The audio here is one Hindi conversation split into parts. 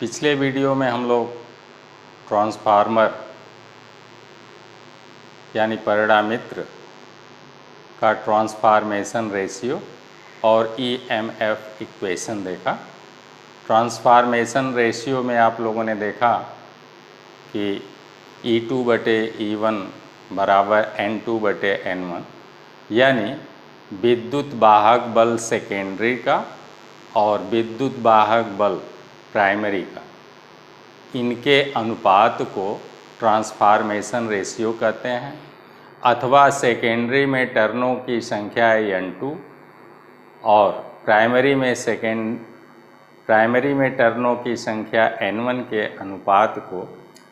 पिछले वीडियो में हम लोग ट्रांसफार्मर यानी परिणामित्र का ट्रांसफॉर्मेशन रेशियो और ईएमएफ इक्वेशन देखा। ट्रांसफॉर्मेशन रेशियो में आप लोगों ने देखा कि E2/E1 बराबर N2/N1, यानी विद्युत वाहक बल सेकेंडरी का और विद्युत वाहक बल प्राइमरी का, इनके अनुपात को ट्रांसफॉर्मेशन रेशियो कहते हैं। अथवा सेकेंडरी में टर्नों की संख्या है N2 और प्राइमरी में टर्नों की संख्या N1 के अनुपात को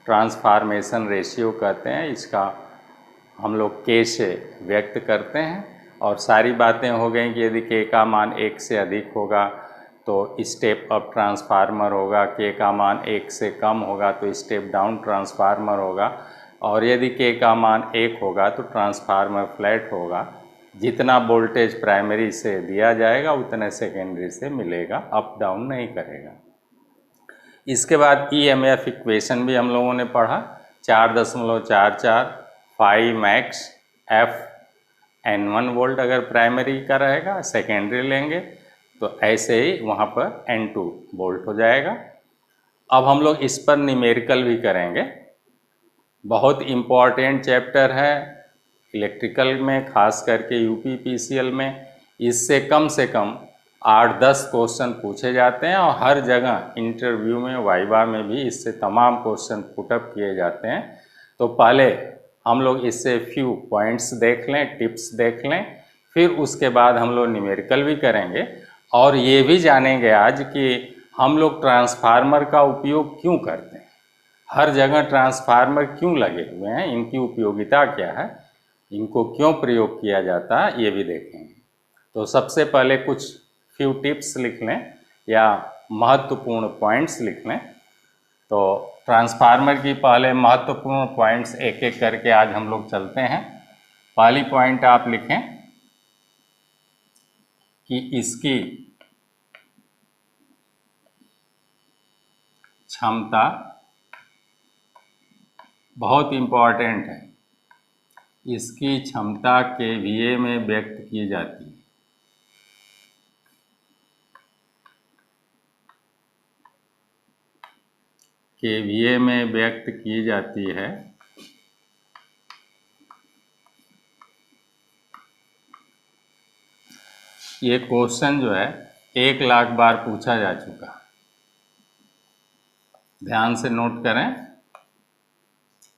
ट्रांसफॉर्मेशन रेशियो कहते हैं। इसका हम लोग K से व्यक्त करते हैं और सारी बातें हो गई कि यदि K का मान 1 से अधिक होगा तो स्टेप अप ट्रांसफार्मर होगा, K का मान 1 से कम होगा तो स्टेप डाउन ट्रांसफार्मर होगा, और यदि K का मान 1 होगा तो ट्रांसफार्मर फ्लैट होगा। जितना वोल्टेज प्राइमरी से दिया जाएगा उतने सेकेंडरी से मिलेगा, अप डाउन नहीं करेगा। इसके बाद ईएमएफ इक्वेशन भी हम लोगों ने पढ़ा, 4.44 phi max F N1 volt अगर प्राइमरी का रहेगा, सेकेंडरी लेंगे तो ऐसे ही वहाँ पर N2 वोल्ट हो जाएगा। अब हम लोग इस पर न्यूमेरिकल भी करेंगे। बहुत इम्पॉर्टेंट चैप्टर है इलेक्ट्रिकल में, खास करके यूपी पीसीएल में। इससे कम से कम 8-10 क्वेश्चन पूछे जाते हैं और हर जगह इंटरव्यू में, वाइवा में भी इससे तमाम क्वेश्चन पुटअप किए जाते हैं। तो पहले हम लोग इससे फ्यू पॉइंट्स देख लें, टिप्स देख लें, फिर उसके बाद हम लोग न्यूमेरिकल भी करेंगे और ये भी जानेंगे आज कि हम लोग ट्रांसफार्मर का उपयोग क्यों करते हैं, हर जगह ट्रांसफार्मर क्यों लगे हुए हैं, इनकी उपयोगिता क्या है, इनको क्यों प्रयोग किया जाता है, ये भी देखेंगे। तो सबसे पहले कुछ फ्यू टिप्स लिख लें या महत्वपूर्ण पॉइंट्स लिख लें। तो ट्रांसफार्मर की पहले महत्वपूर्ण पॉइंट्स एक एक करके आज हम लोग चलते हैं। पहली पॉइंट आप लिखें कि इसकी क्षमता बहुत इम्पॉर्टेंट है, इसकी क्षमता केवीए में व्यक्त की जाती है। केवीए में व्यक्त की जाती है। ये क्वेश्चन जो है 1 लाख बार पूछा जा चुका, ध्यान से नोट करें।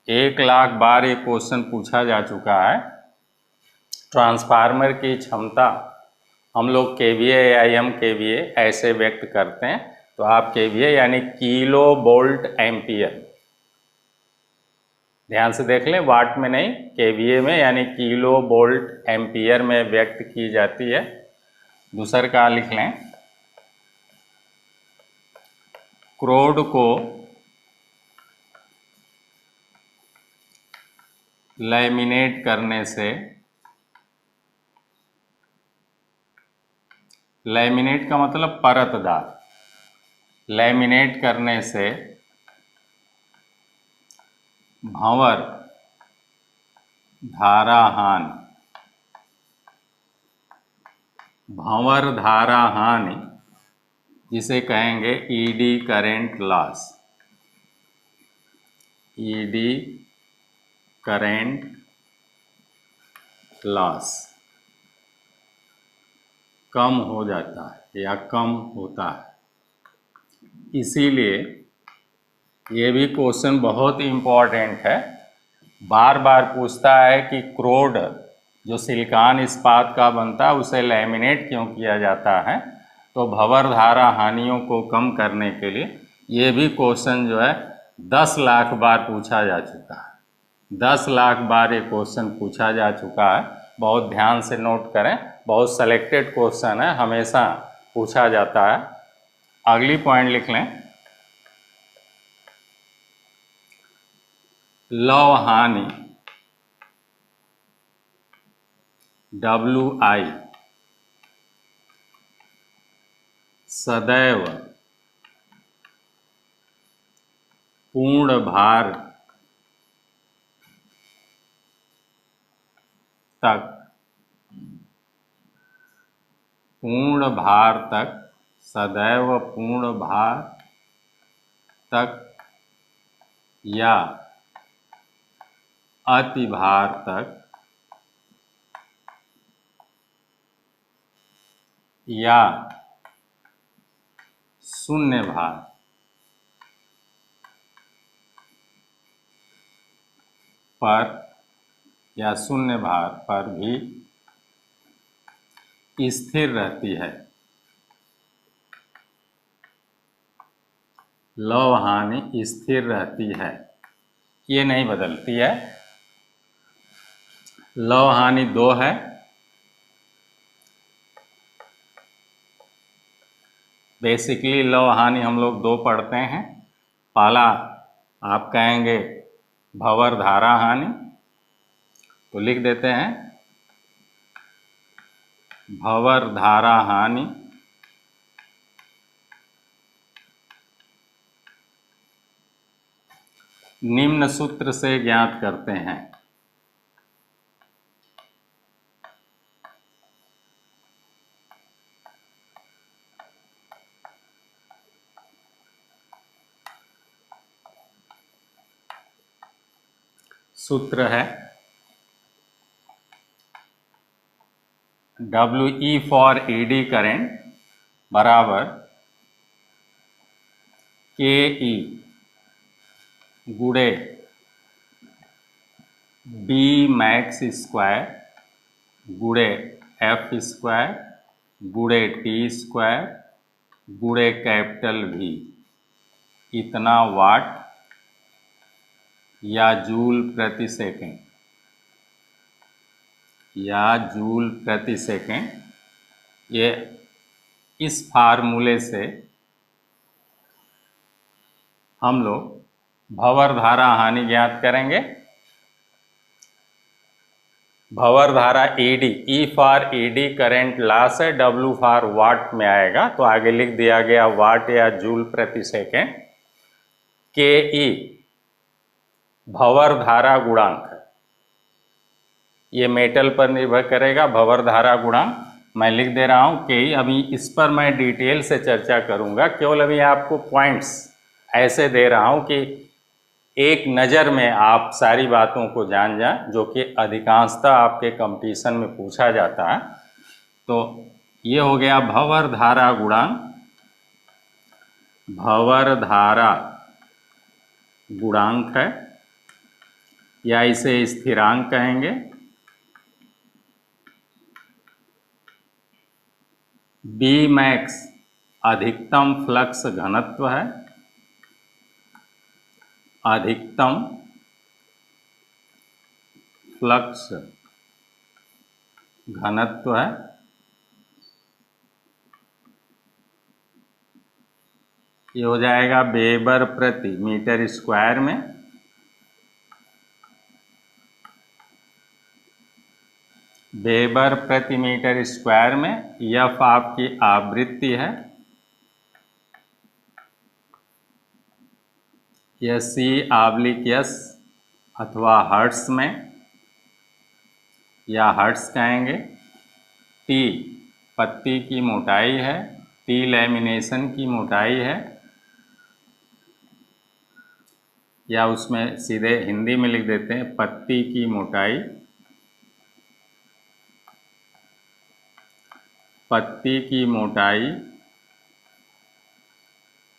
1 लाख बार ये क्वेश्चन पूछा जा चुका है। ट्रांसफार्मर की क्षमता हम लोग केवीए या एम केवीए ऐसे व्यक्त करते हैं। तो आप केवीए यानी किलो वोल्ट एम्पियर, ध्यान से देख लें, वाट में नहीं, केवीए में यानी किलो वोल्ट एम्पियर में व्यक्त की जाती है। दूसर का लिख लें, क्रोड को लैमिनेट करने से, लैमिनेट का मतलब परतदार, लैमिनेट करने से भंवर धारा हानि, जिसे कहेंगे eddy current loss, eddy current loss कम हो जाता है या कम होता है। इसीलिए ये भी क्वेश्चन बहुत इम्पॉर्टेंट है, बार बार पूछता है कि क्रोड जो सिलिकॉन इस्पात का बनता है उसे लैमिनेट क्यों किया जाता है। तो भंवर धारा हानियों को कम करने के लिए ये भी क्वेश्चन जो है 10 लाख बार पूछा जा चुका है। 10 लाख बार ये क्वेश्चन पूछा जा चुका है, बहुत ध्यान से नोट करें, बहुत सेलेक्टेड क्वेश्चन है, हमेशा पूछा जाता है। अगली पॉइंट लिख लें, लौ हानि WI सदैव पूर्ण भार तक, पूर्ण भार तक, सदैव पूर्ण भार तक या अति भार तक या शून्य भार पर या शून्य भार पर भी स्थिर रहती है। लौह हानि स्थिर रहती है, ये नहीं बदलती है। लौह हानि 2 है, बेसिकली लौह हानि हम लोग 2 पढ़ते हैं। पहला आप कहेंगे भंवर धारा हानि, तो लिख देते हैं भंवर धारा हानि निम्न सूत्र से ज्ञात करते हैं। सूत्र है WE फॉर ED करेंट बराबर KE गुणे B मैक्स स्क्वायर गुणे F स्क्वायर गुणे T स्क्वायर गुणे कैपिटल V, इतना वाट या जूल प्रति सेकेंड या जूल प्रति सेकेंड। ये इस फार्मूले से हम लोग भंवर धारा हानि ज्ञात करेंगे। भंवर धारा ED, E for ED current loss है, W फॉर वाट में आएगा, तो आगे लिख दिया गया वाट या जूल प्रति सेकेंड। KE भंवर धारा गुणांक है, ये मेटल पर निर्भर करेगा। भंवर धारा गुणांक मैं लिख दे रहा हूँ KE। अभी इस पर मैं डिटेल से चर्चा करूँगा, केवल अभी आपको पॉइंट्स ऐसे दे रहा हूँ कि एक नज़र में आप सारी बातों को जान जाएं, जो कि अधिकांशतः आपके कंपटीशन में पूछा जाता है। तो ये हो गया भंवर धारा गुणांक, भंवर धारा गुणांक है या इसे स्थिरांक कहेंगे। B मैक्स अधिकतम फ्लक्स घनत्व है, अधिकतम फ्लक्स घनत्व है। ये हो जाएगा वेबर प्रति मीटर स्क्वायर में। वेबर प्रति मीटर स्क्वायर में F आपकी आवृत्ति है, यह C/S अथवा हर्ट्स में या हर्ट्स कहेंगे। T पत्ती की मोटाई है, T लैमिनेशन की मोटाई है, या उसमें सीधे हिंदी में लिख देते हैं पत्ती की मोटाई। पत्ती की मोटाई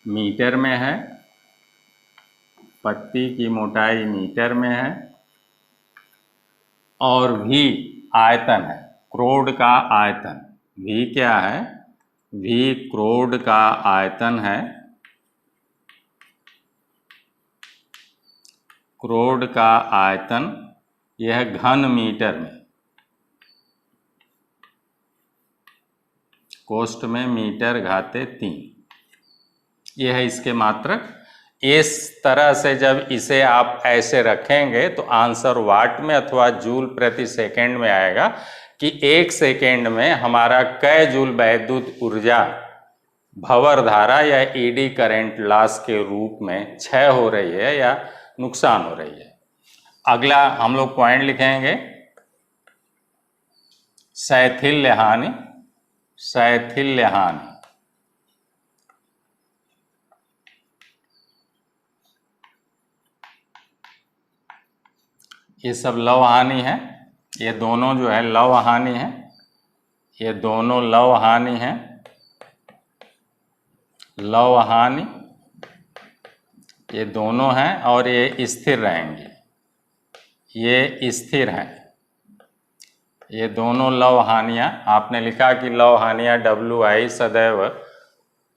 मीटर में है, पत्ती की मोटाई मीटर में है, और V आयतन है, क्रोड का आयतन। V क्या है? V क्रोड का आयतन है, क्रोड का आयतन, यह घन मीटर में, कोष्ठ में मीटर घाते 3, यह है इसके मात्रक। इस तरह से जब इसे आप ऐसे रखेंगे तो आंसर वाट में अथवा जूल प्रति सेकंड में आएगा कि 1 सेकंड में हमारा कै जूल वैद्युत ऊर्जा भंवर धारा या ईडी करंट लॉस के रूप में क्षय हो रही है या नुकसान हो रही है। अगला हम लोग पॉइंट लिखेंगे शैथिल्य हानि। शैथिल्य हानि ये सब लव हानि है, ये दोनों जो है लव हानि है, ये दोनों लव हानि है, लव हानि ये दोनों हैं और ये स्थिर रहेंगी, ये स्थिर हैं। ये दोनों लव हानियाँ, आपने लिखा कि लव हानियाँ WI सदैव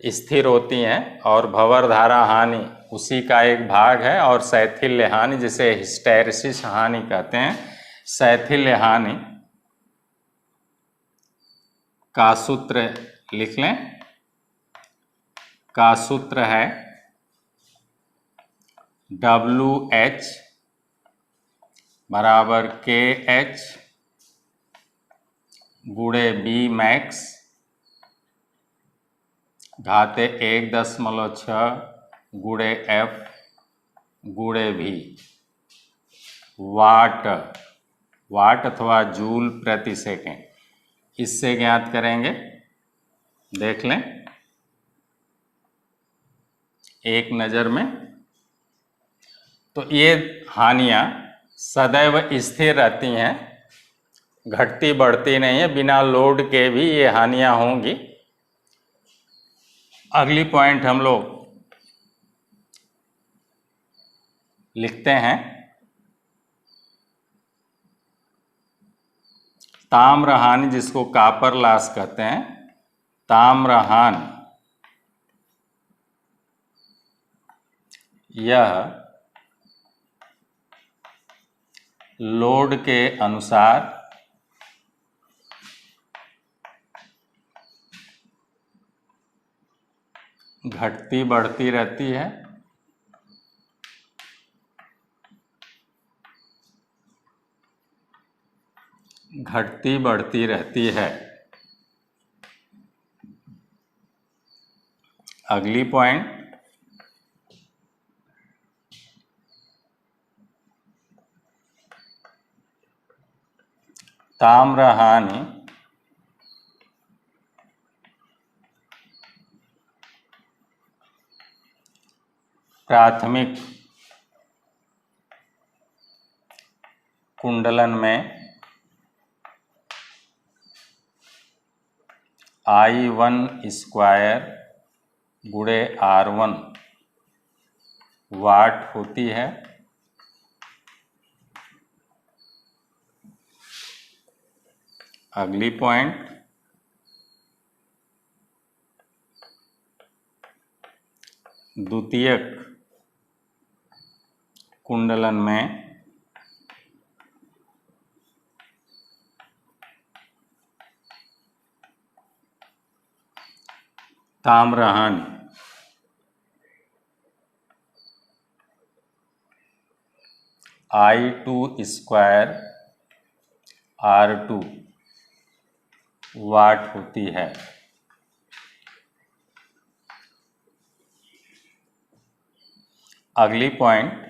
स्थिर होती हैं और भंवर धारा हानि उसी का एक भाग है। और शैथिल्य हानि जिसे हिस्टैरिसीस हानि कहते हैं, शैथिल्य हानि का सूत्र लिख लें। का सूत्र है WH बराबर KH गुणे B मैक्स घाते 1.6 गुणे F गुणे V वाट अथवा जूल प्रति सेकेंड। इससे ज्ञात करेंगे, देख लें एक नज़र में। तो ये हानियाँ सदैव स्थिर रहती हैं, घटती बढ़ती नहीं है, बिना लोड के भी ये हानियाँ होंगी। अगली पॉइंट हम लोग लिखते हैं ताम्र हानि, जिसको कॉपर लॉस कहते हैं। ताम्र हानि यह लोड के अनुसार घटती बढ़ती रहती है, घटती बढ़ती रहती है। अगली पॉइंट ताम्र हानि प्राथमिक कुंडलन में I1 स्क्वायर गुणे R1 वाट होती है। अगली पॉइंट द्वितीयक कुंडलन में ताम्र हानि I2 स्क्वायर R2 वाट होती है। अगली पॉइंट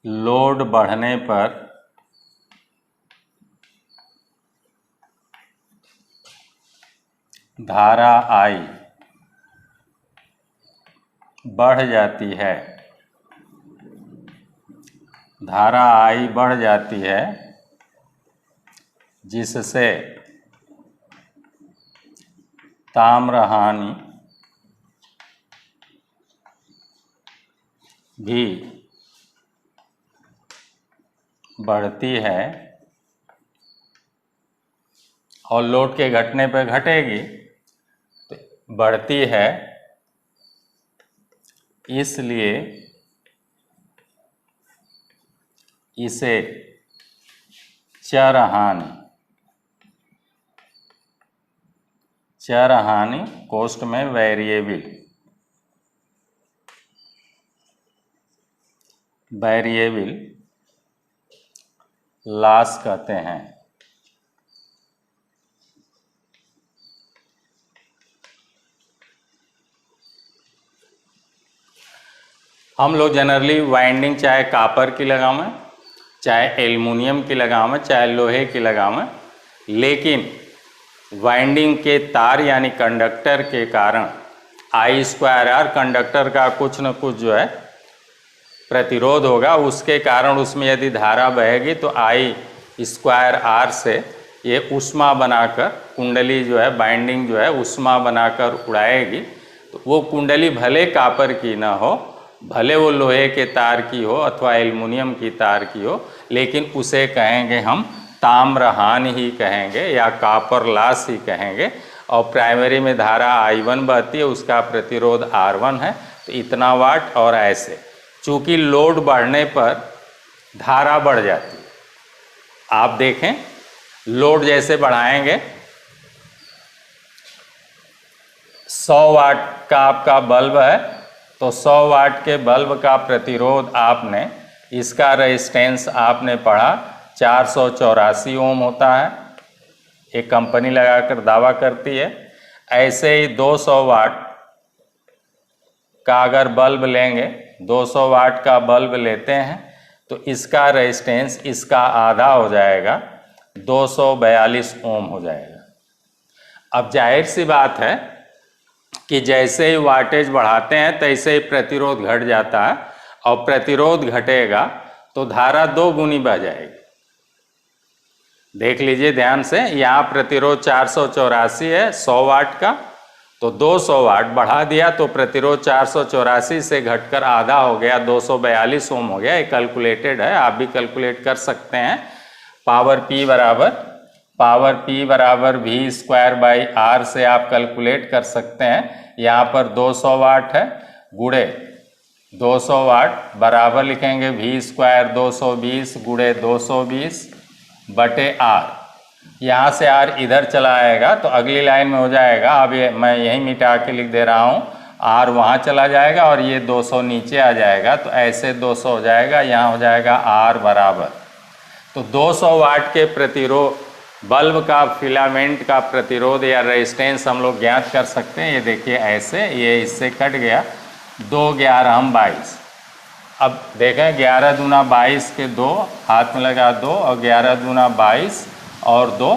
लोड बढ़ने पर धारा I बढ़ जाती है। धारा I बढ़ जाती है जिससे ताम्र हानि भी बढ़ती है और लोड के घटने पर घटेगी तो बढ़ती है, इसलिए इसे चर हानि कॉस्ट में वेरिएबल लॉस कहते हैं। हम लोग जनरली वाइंडिंग चाहे कापर की लगावें, चाहे एल्युमिनियम की लगावें, चाहे लोहे की लगावें, लेकिन वाइंडिंग के तार यानी कंडक्टर के कारण I²R कंडक्टर का कुछ न कुछ जो है प्रतिरोध होगा, उसके कारण उसमें यदि धारा बहेगी तो I²R से ये ऊष्मा बनाकर कुंडली जो है बाइंडिंग जो है ऊष्मा बनाकर उड़ाएगी। तो वो कुंडली भले कापर की ना हो, भले वो लोहे के तार की हो अथवा एल्युमिनियम की तार की हो, लेकिन उसे कहेंगे हम ताम्रहान ही कहेंगे या कापर लॉस ही कहेंगे। और प्राइमरी में धारा I1 बहती है, उसका प्रतिरोध R1 है, तो इतना वाट। और ऐसे चूँकि लोड बढ़ने पर धारा बढ़ जाती है, आप देखें लोड जैसे बढ़ाएंगे, 100 वाट का आपका बल्ब है, तो 100 वाट के बल्ब का प्रतिरोध आपने, इसका रेजिस्टेंस आपने पढ़ा 484 ओम होता है, एक कंपनी लगाकर दावा करती है। ऐसे ही 200 वाट का अगर बल्ब लेंगे, 200 वाट का बल्ब लेते हैं तो इसका रेजिस्टेंस इसका आधा हो जाएगा, 242 ओम हो जाएगा। अब जाहिर सी बात है कि जैसे ही वाटेज बढ़ाते हैं तैसे ही प्रतिरोध घट जाता है, और प्रतिरोध घटेगा तो धारा 2 गुनी बढ़ जाएगी। देख लीजिए ध्यान से, यहाँ प्रतिरोध 484 है 100 वाट का, तो 200 वाट बढ़ा दिया तो प्रतिरोध 484 से घटकर आधा हो गया, 242 ओम हो गया। ये कैलकुलेटेड है, आप भी कैलकुलेट कर सकते हैं। पावर P बराबर V²/R से आप कैलकुलेट कर सकते हैं। यहाँ पर 200 वाट है, गुणे 200 वाट बराबर लिखेंगे V² 220 गुणे 220 बटे R। यहाँ से R इधर चला आएगा तो अगली लाइन में हो जाएगा, अब ये मैं यही मिटा के लिख दे रहा हूँ, R वहाँ चला जाएगा और ये 200 नीचे आ जाएगा, तो ऐसे 200 हो जाएगा, यहाँ हो जाएगा R बराबर। तो 200 वाट के प्रतिरोध बल्ब का फिलामेंट का प्रतिरोध या रेजिस्टेंस हम लोग ज्ञात कर सकते हैं। ये देखिए ऐसे, ये इससे कट गया, 2 11 22। अब देखें 11 दूना 22 के 2 हाथ में लगा 2, और 11 दूना 22 और 2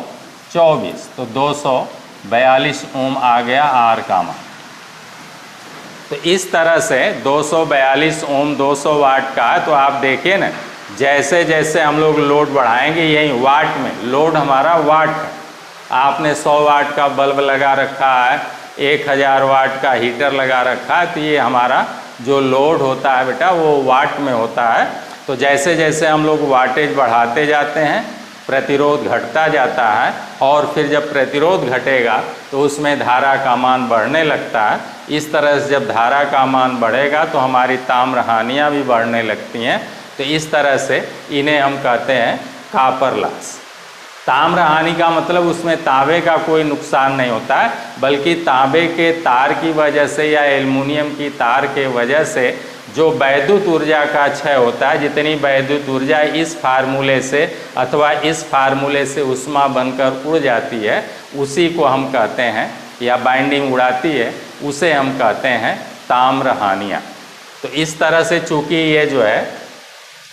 24, तो 242 ओम आ गया R का मान। तो इस तरह से 242 ओम 200 वाट का है। तो आप देखिए ना, जैसे जैसे हम लोग लोड बढ़ाएंगे, यही वाट में लोड हमारा वाट है, आपने 100 वाट का बल्ब लगा रखा है, 1000 वाट का हीटर लगा रखा है, तो ये हमारा जो लोड होता है बेटा वो वाट में होता है। तो जैसे जैसे हम लोग वाटेज बढ़ाते जाते हैं प्रतिरोध घटता जाता है, और फिर जब प्रतिरोध घटेगा तो उसमें धारा का मान बढ़ने लगता है। इस तरह से जब धारा का मान बढ़ेगा तो हमारी ताम्रहानियाँ भी बढ़ने लगती हैं। तो इस तरह से इन्हें हम कहते हैं कापर लॉस। ताम्रहानि का मतलब उसमें तांबे का कोई नुकसान नहीं होता है, बल्कि तांबे के तार की वजह से या एल्युमिनियम की तार के वजह से जो वैद्युत ऊर्जा का क्षय होता है, जितनी वैद्युत ऊर्जा इस फार्मूले से अथवा इस फार्मूले से ऊष्मा बनकर उड़ जाती है, उसी को हम कहते हैं, या बाइंडिंग उड़ाती है, उसे हम कहते हैं ताम्रहानियाँ। तो इस तरह से चूँकि ये जो है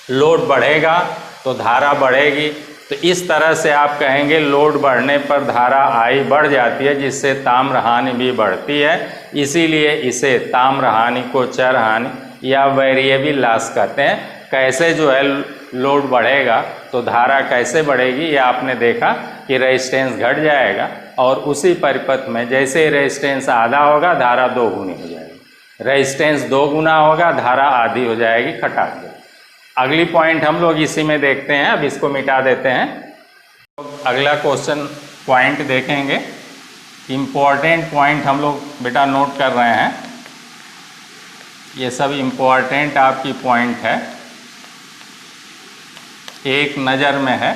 लोड बढ़ेगा तो धारा बढ़ेगी, तो इस तरह से आप कहेंगे लोड बढ़ने पर धारा I बढ़ जाती है, जिससे ताम्रहानि भी बढ़ती है। इसीलिए इसे ताम्रहानि को चरहानि या वेरिएबल लॉस कहते हैं। कैसे जो है लोड बढ़ेगा तो धारा कैसे बढ़ेगी, ये आपने देखा कि रेजिस्टेंस घट जाएगा, और उसी परिपथ में जैसे रेजिस्टेंस आधा होगा धारा 2 गुनी हो जाएगी, रेजिस्टेंस 2 गुना होगा धारा आधी हो जाएगी, खटाक दो। अगली पॉइंट हम लोग इसी में देखते हैं, अब इसको मिटा देते हैं। अगला क्वेश्चन पॉइंट देखेंगे, इम्पॉर्टेंट पॉइंट हम लोग बेटा नोट कर रहे हैं, ये सब इम्पॉर्टेंट आपकी पॉइंट है, एक नज़र में है।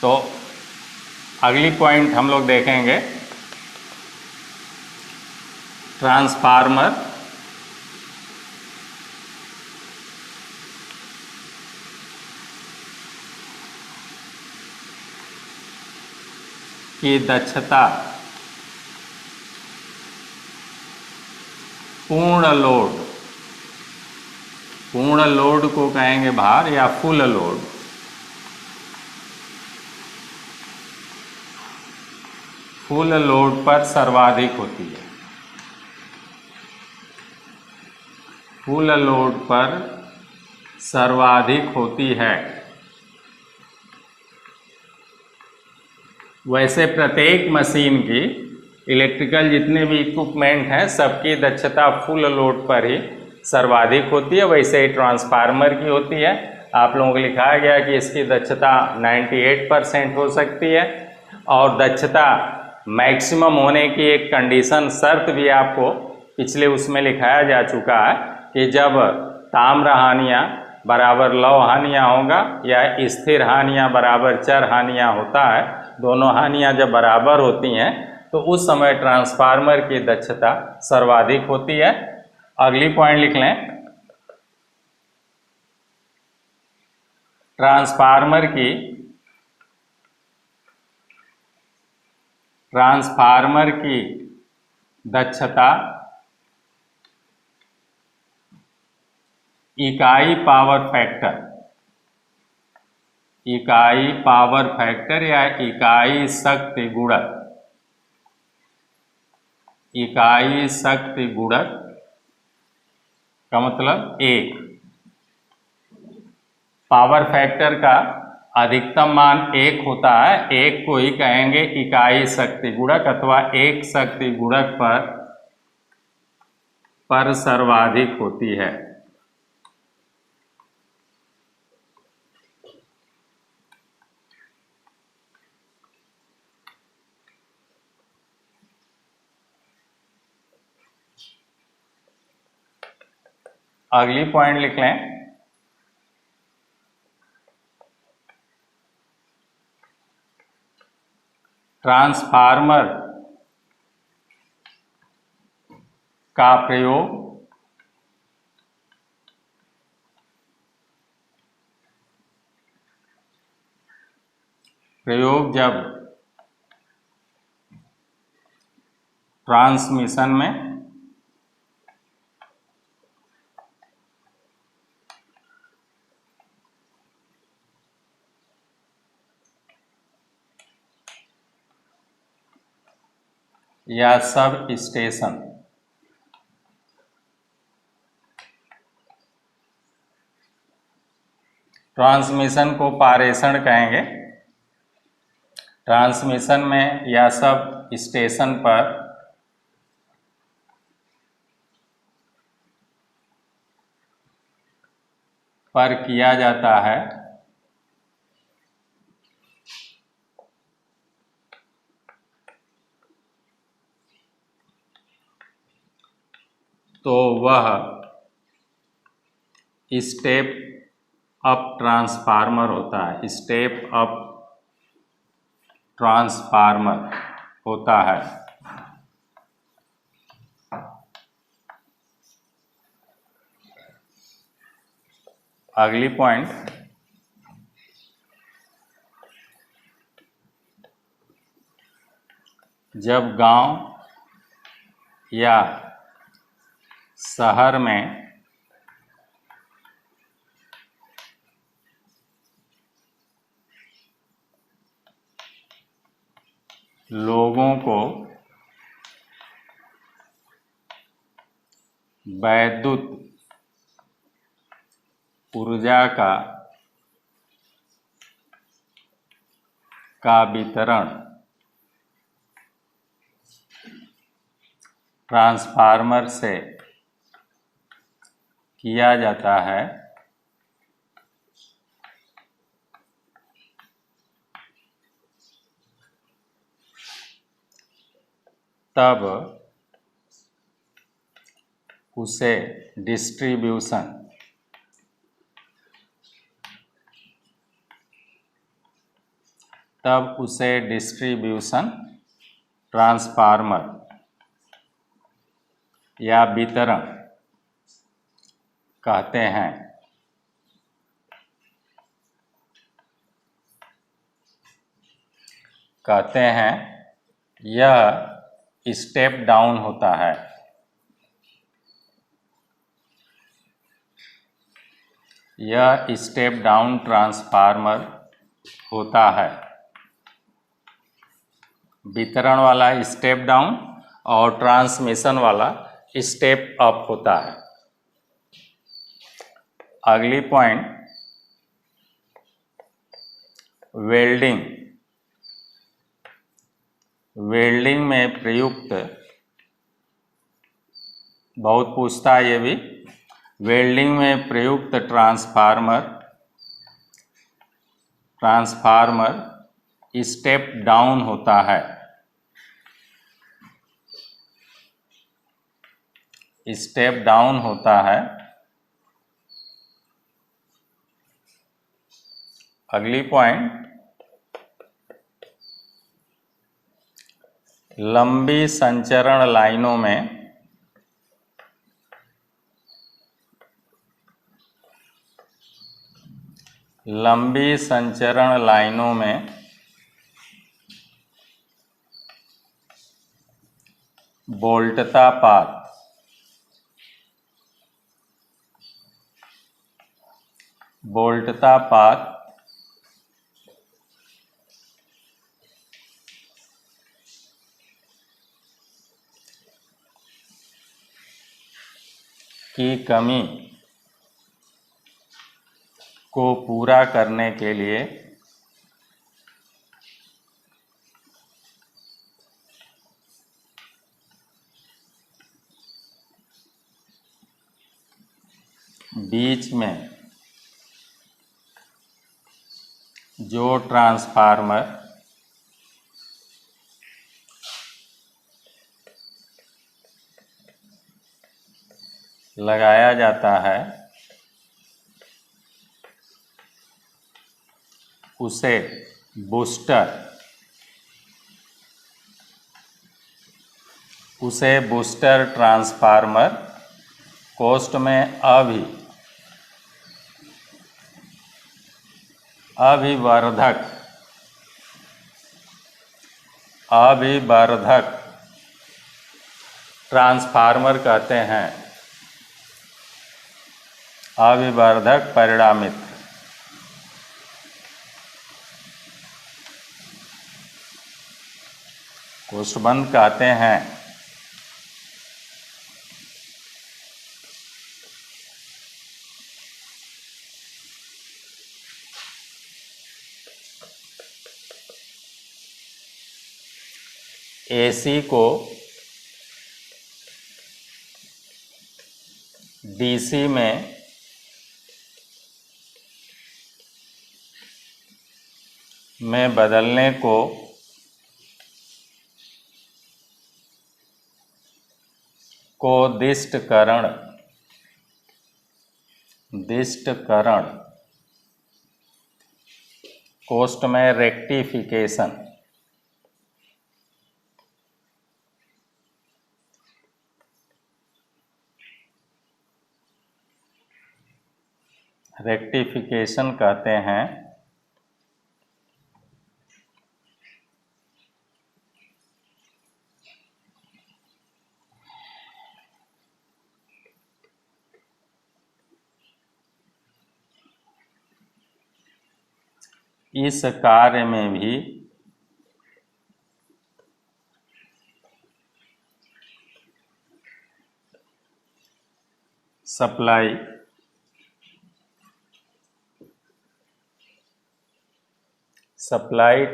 तो अगली पॉइंट हम लोग देखेंगे ट्रांसफार्मर की दक्षता पूर्ण लोड पूर्ण लोड को कहेंगे भार या फुल लोड। फुल लोड पर सर्वाधिक होती है। फुल लोड पर सर्वाधिक होती है। वैसे प्रत्येक मशीन की, इलेक्ट्रिकल जितने भी इक्विपमेंट हैं सबकी दक्षता फुल लोड पर ही सर्वाधिक होती है। वैसे ही ट्रांसफार्मर की होती है। आप लोगों को लिखाया गया कि इसकी दक्षता 98% हो सकती है। और दक्षता मैक्सिमम होने की एक कंडीशन, शर्त भी आपको पिछले उसमें लिखाया जा चुका है कि जब ताम्र हानियाँ बराबर लौह हानियाँ होगा या स्थिर हानियाँ बराबर चर हानियाँ होता है, दोनों हानियाँ जब बराबर होती हैं तो उस समय ट्रांसफार्मर की दक्षता सर्वाधिक होती है। अगली पॉइंट लिख लें, ट्रांसफार्मर की दक्षता इकाई पावर फैक्टर या इकाई शक्ति गुणक का मतलब 1। पावर फैक्टर का अधिकतम मान 1 होता है। 1 को ही कहेंगे इकाई शक्ति गुणक अथवा एक शक्ति गुणक पर सर्वाधिक होती है। अगली पॉइंट लिख लें, ट्रांसफार्मर का प्रयोग जब ट्रांसमिशन में या सब स्टेशन ट्रांसमिशन को पारेषण कहेंगे। ट्रांसमिशन में या सब स्टेशन पर किया जाता है तो वह स्टेप अप ट्रांसफार्मर होता है। स्टेप अप ट्रांसफार्मर होता है। अगली पॉइंट, जब गांव या शहर में लोगों को वैद्युत ऊर्जा का वितरण ट्रांसफार्मर से किया जाता है तब उसे डिस्ट्रीब्यूशन ट्रांसफार्मर या वितरण कहते हैं। यह स्टेप डाउन होता है। यह स्टेप डाउन ट्रांसफार्मर होता है। वितरण वाला स्टेप डाउन और ट्रांसमिशन वाला स्टेप अप होता है। अगली पॉइंट, वेल्डिंग। वेल्डिंग में प्रयुक्त, बहुत पूछता है ये भी, वेल्डिंग में प्रयुक्त ट्रांसफार्मर स्टेप डाउन होता है। स्टेप डाउन होता है। अगली पॉइंट, लंबी संचरण लाइनों में वोल्टता पात की कमी को पूरा करने के लिए बीच में जो ट्रांसफार्मर लगाया जाता है उसे बूस्टर ट्रांसफार्मर कॉस्ट में अभिवर्धक ट्रांसफार्मर कहते हैं। अभिवर्धक परिणामित कोष्ठबंध कहते हैं। एसी को डीसी में बदलने को दिष्टकरण कोष्ठ में रेक्टिफिकेशन कहते हैं। इस कार्य में भी सप्लाई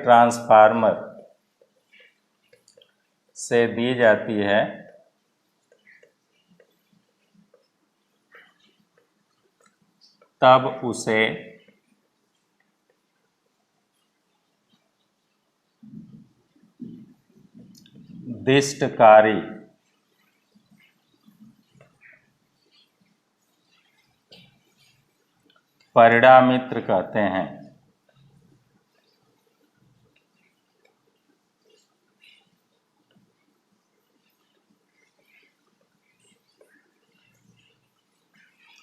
ट्रांसफार्मर से दी जाती है तब उसे दिष्टकारी परिणामित्र कहते हैं।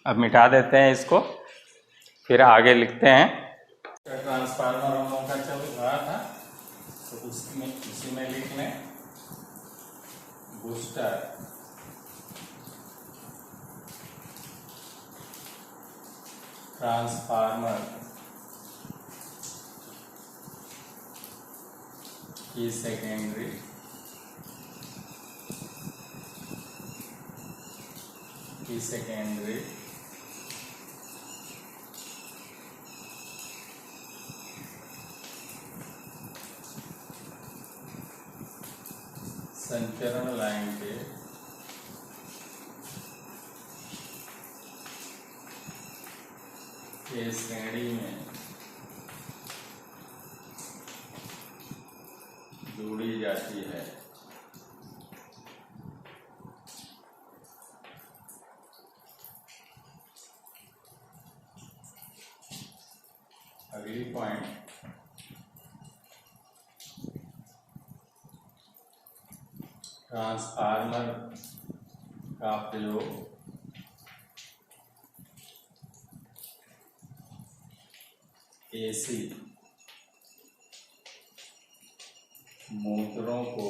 अब मिटा देते हैं इसको, फिर आगे लिखते हैं। ट्रांसफार्मर हम लोगों का चल रहा था तो उसी में लिख लें बूस्टर ट्रांसफार्मर की सेकेंडरी संचरण लाइन के श्रेणी में जोड़ी जाती है। अगली पॉइंट, ट्रांसफार्मर का प्रयोग एसी मोटरों को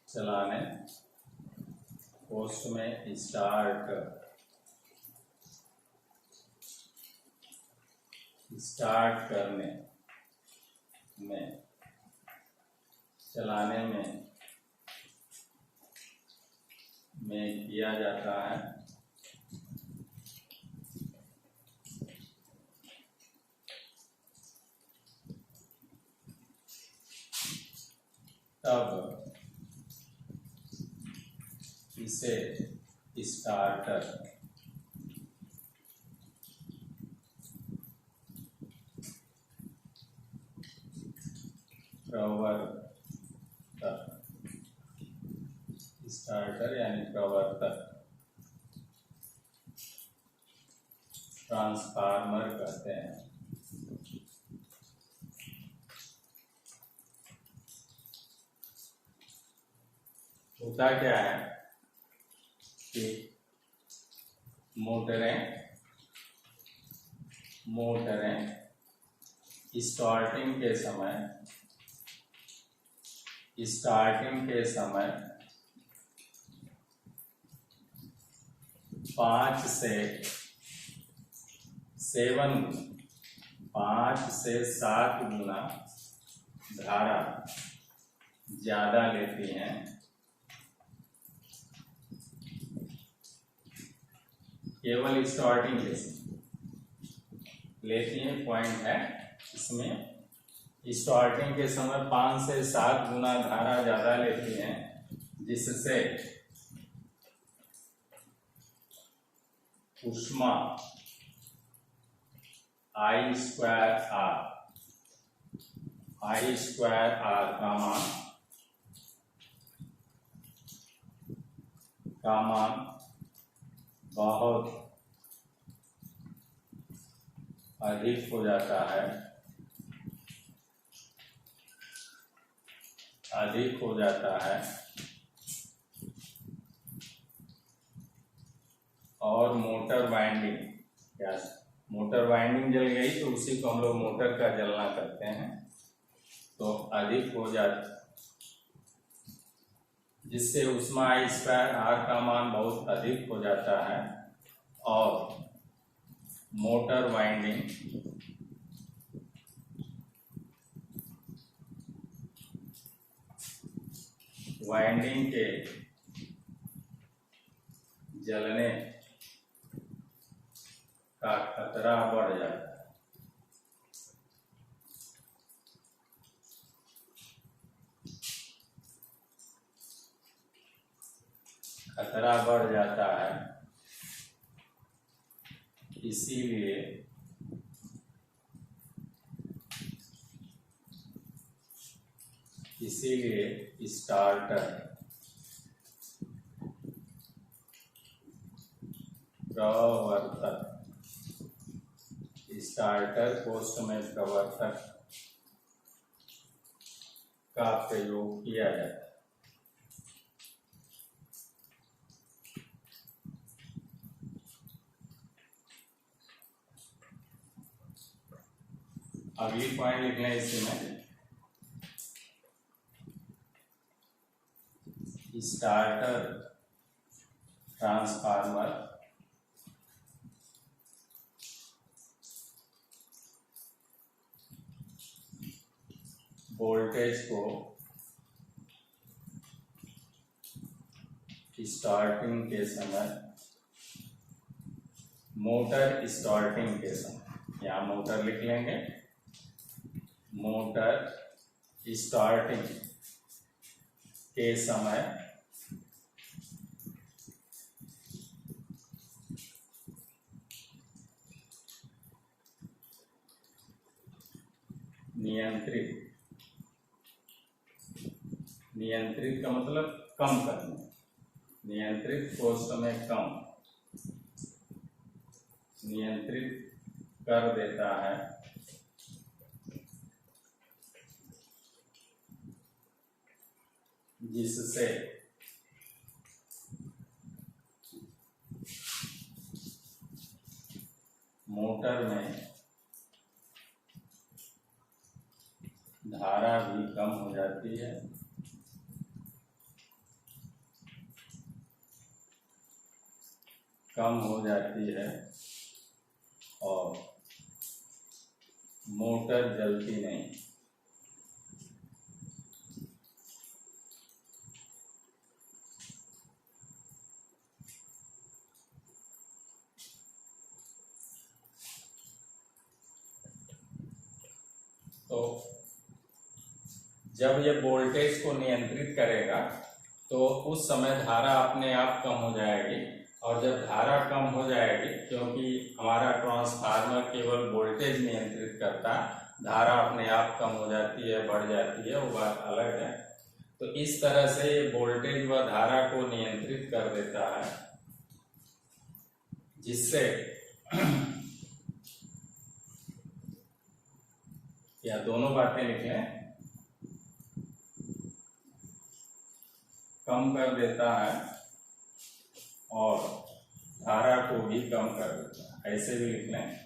चलाने, पोस्ट में स्टार्ट करने में, चलाने में किया जाता है। तब इसे स्टार्टर प्रवर्तक, स्टार्टर यानी प्रवर्तक ट्रांसफार्मर कहते हैं। होता क्या है कि मोटरें स्टार्टिंग के समय 5 से 7 गुना धारा ज्यादा लेती हैं केवल स्टार्टिंग लेती हैं। पॉइंट है इसमें, स्टार्टिंग के समय 5 से 7 गुना धारा ज्यादा लेती हैं, जिससे ऊष्मा I²R का मान बहुत अधिक हो जाता है, और मोटर वाइंडिंग जल गई तो उसी को हम लोग मोटर का जलना करते हैं, तो अधिक हो जाता, जिससे ऊष्मा I²R का मान बहुत अधिक हो जाता है और मोटर वाइंडिंग के जलने का खतरा बढ़ जाता है। इसीलिए स्टार्टर पोस्ट में प्रवर्तक का प्रयोग किया जाता है। अगली पॉइंट लिखना है इसमें, स्टार्टर ट्रांसफार्मर वोल्टेज को स्टार्टिंग के समय, मोटर स्टार्टिंग के समय, यहाँ मोटर लिख लेंगे, मोटर स्टार्टिंग के समय नियंत्रित का मतलब कम करना, नियंत्रित कोष्ठ में कम, नियंत्रित कर देता है जिससे मोटर में धारा भी कम हो जाती है और मोटर जलती नहीं। तो जब ये वोल्टेज को नियंत्रित करेगा तो उस समय धारा अपने आप कम हो जाएगी, और जब धारा कम हो जाएगी, क्योंकि हमारा ट्रांसफार्मर केवल वोल्टेज नियंत्रित करता, धारा अपने आप कम हो जाती है, बढ़ जाती है, वो बात अलग है। तो इस तरह से वोल्टेज व धारा को नियंत्रित कर देता है, जिससे या दोनों बातें लिख लें, कम कर देता है और धारा को भी कम कर देता है, ऐसे भी लिख लें।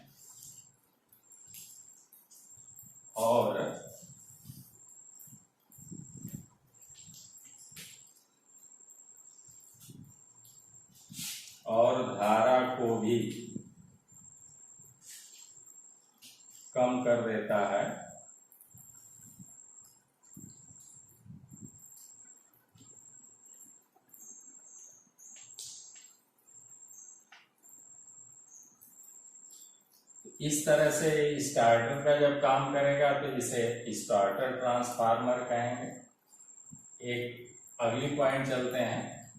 और धारा को भी कम कर देता है इस तरह से स्टार्टर का जब काम करेगा तो इसे स्टार्टर ट्रांसफार्मर कहेंगे। एक अगली पॉइंट चलते हैं,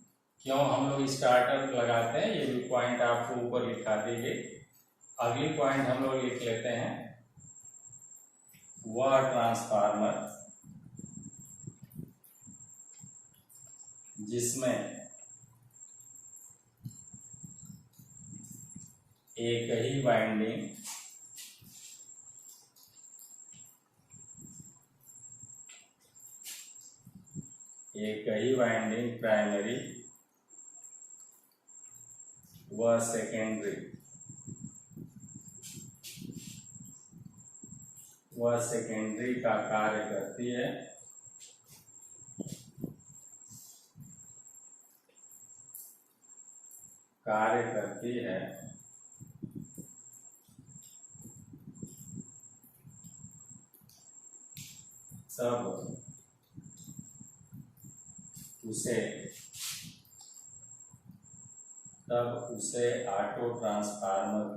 क्यों हम लोग स्टार्टर लगाते हैं, ये भी पॉइंट आपको ऊपर लिखा दी गई। अगली पॉइंट हम लोग लिख लेते हैं, वह ट्रांसफार्मर जिसमें एक ही वाइंडिंग प्राइमरी व सेकेंडरी का कार्य करती है, तब उसे ऑटो ट्रांसफार्मर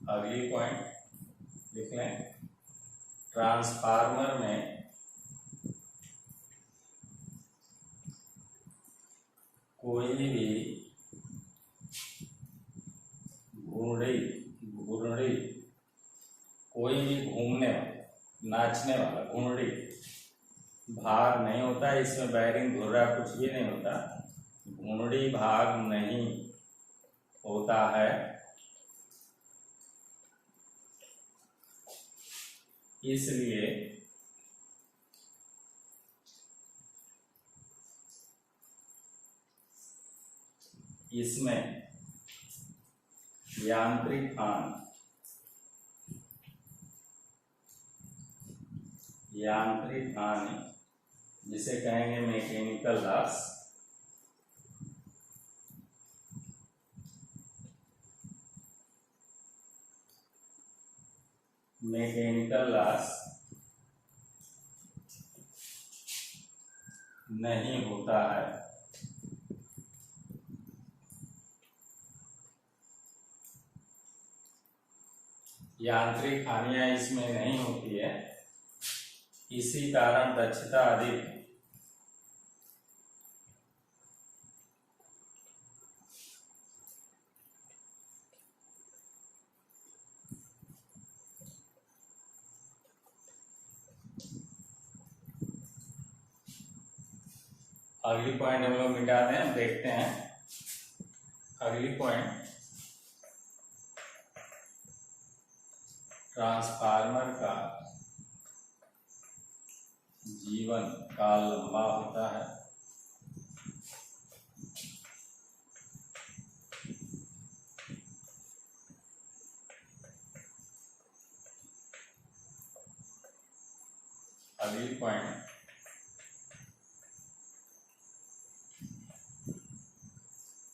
अगली पॉइंट लिख लें, ट्रांसफार्मर में कोई भी घूर्णी कोई भी घूमने वाला, नाचने वाला घूर्णी भाग नहीं होता, इसमें बैरिंग घुर्रा कुछ भी नहीं होता, घूर्णी भाग नहीं होता है, इसलिए इसमें यांत्रिक हानि, यांत्रिक हानि जिसे कहेंगे मैकेनिकल लॉस, मैकेनिकल लॉस नहीं होता है। यांत्रिक हानियां इसमें नहीं होती है, इसी कारण दक्षता अधिक है। अगली पॉइंट हम लोग मिटा दें, देखते हैं अगली पॉइंट। ट्रांसफार्मर का जीवन काल लंबा होता है। अगली पॉइंट,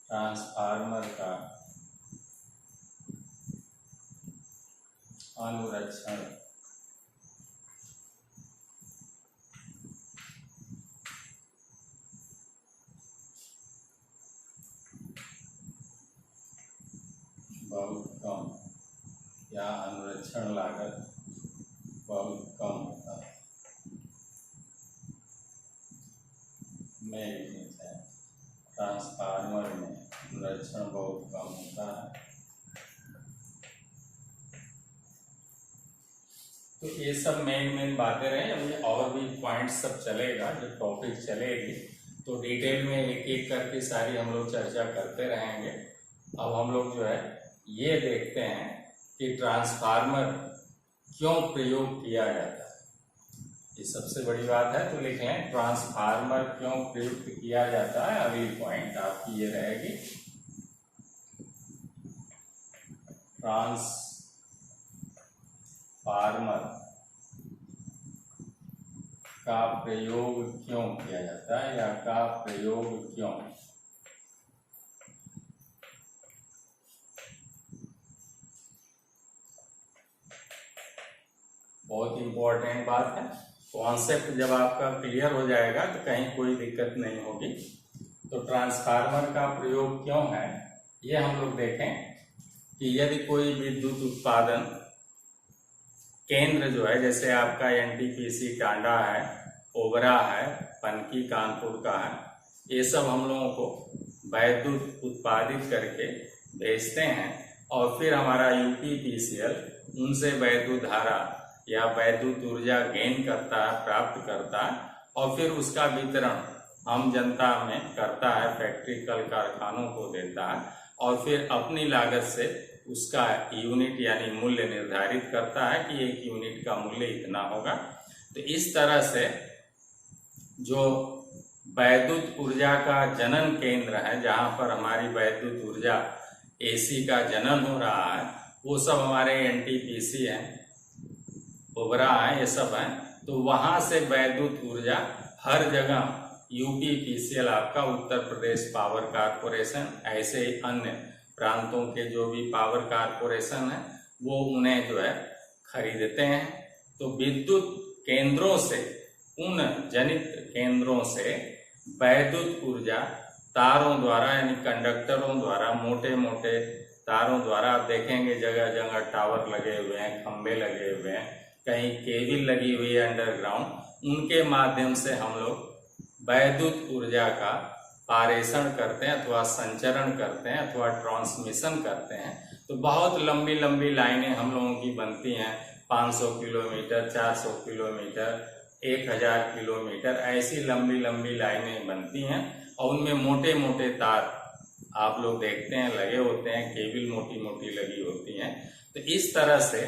ट्रांसफार्मर का अनुरक्षण बहुत कम या अनुरक्षण लागत बहुत कम होता है। ट्रांसफार्मर में अनुरक्षण बहुत कम होता है। तो ये सब मेन बातें रहे। अभी और भी पॉइंट सब चलेगा, जो टॉपिक चलेगी तो डिटेल में एक एक करके सारी हम लोग चर्चा करते रहेंगे। अब हम लोग जो है ये देखते हैं कि ट्रांसफार्मर क्यों प्रयोग किया जाता है। ये सबसे बड़ी बात है, तो लिख लें ट्रांसफार्मर क्यों प्रयुक्त किया जाता है। अगली पॉइंट आपकी ये रहेगी, ट्रांसफार्मर का प्रयोग क्यों किया जाता है, या का प्रयोग क्यों। बहुत इंपॉर्टेंट बात है। कॉन्सेप्ट जब आपका क्लियर हो जाएगा तो कहीं कोई दिक्कत नहीं होगी। तो ट्रांसफार्मर का प्रयोग क्यों है, ये हम लोग देखें कि यदि कोई विद्युत उत्पादन केंद्र जो है, जैसे आपका एनटीपीसी टांडा है, ओबरा है, पनकी कानपुर का है, ये सब हम लोगों को विद्युत उत्पादित करके भेजते हैं और फिर हमारा यूपीपीसीएल उनसे विद्युत धारा या विद्युत ऊर्जा गेन करता है, प्राप्त करता है, और फिर उसका वितरण आम जनता में करता है, फैक्ट्री कल कारखानों को देता है, और फिर अपनी लागत से उसका यूनिट यानी मूल्य निर्धारित करता है कि एक यूनिट का मूल्य इतना होगा। तो इस तरह से जो विद्युत ऊर्जा का जनन केंद्र है, जहाँ पर हमारी विद्युत ऊर्जा एसी का जनन हो रहा है, वो सब हमारे एनटीपीसी हैं, ओबरा है, ये सब हैं। तो वहाँ से विद्युत ऊर्जा हर जगह यूपीपीसीएल आपका उत्तर प्रदेश पावर कारपोरेशन, ऐसे ही अन्य प्रांतों के जो भी पावर कारपोरेशन है वो उन्हें जो है खरीदते हैं। तो विद्युत केंद्रों से, उन जनित केंद्रों से विद्युत ऊर्जा तारों द्वारा यानी कंडक्टरों द्वारा, मोटे मोटे तारों द्वारा, आप देखेंगे जगह जगह टावर लगे हुए हैं, खंभे लगे हुए हैं, कहीं केबल लगी हुई है अंडरग्राउंड, उनके माध्यम से हम लोग विद्युत ऊर्जा का पारेषण करते हैं अथवा संचरण करते हैं अथवा ट्रांसमिशन करते हैं। तो बहुत लंबी लंबी लाइनें हम लोगों की बनती हैं, 500 किलोमीटर, 400 किलोमीटर, 1000 किलोमीटर, ऐसी लंबी लंबी लाइनें बनती हैं और उनमें मोटे मोटे तार आप लोग देखते हैं लगे होते हैं, केबल मोटी मोटी लगी होती हैं। तो इस तरह से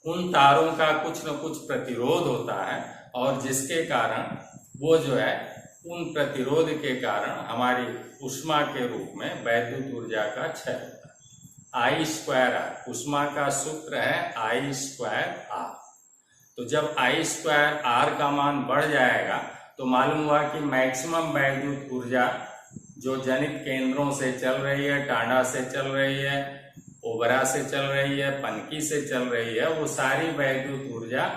उन तारों का कुछ न कुछ प्रतिरोध होता है और जिसके कारण वो जो है उन प्रतिरोध के कारण हमारी ऊष्मा के रूप में वैद्युत ऊर्जा का क्षय होता है। I स्क्वायर आर, ऊष्मा का सूत्र है I स्क्वायर आर। तो जब I स्क्वायर आर का मान बढ़ जाएगा तो मालूम हुआ कि मैक्सिमम वैद्युत ऊर्जा जो जनित केंद्रों से चल रही है, टांडा से चल रही है, ओबरा से चल रही है, पनकी से चल रही है, वो सारी वैद्युत ऊर्जा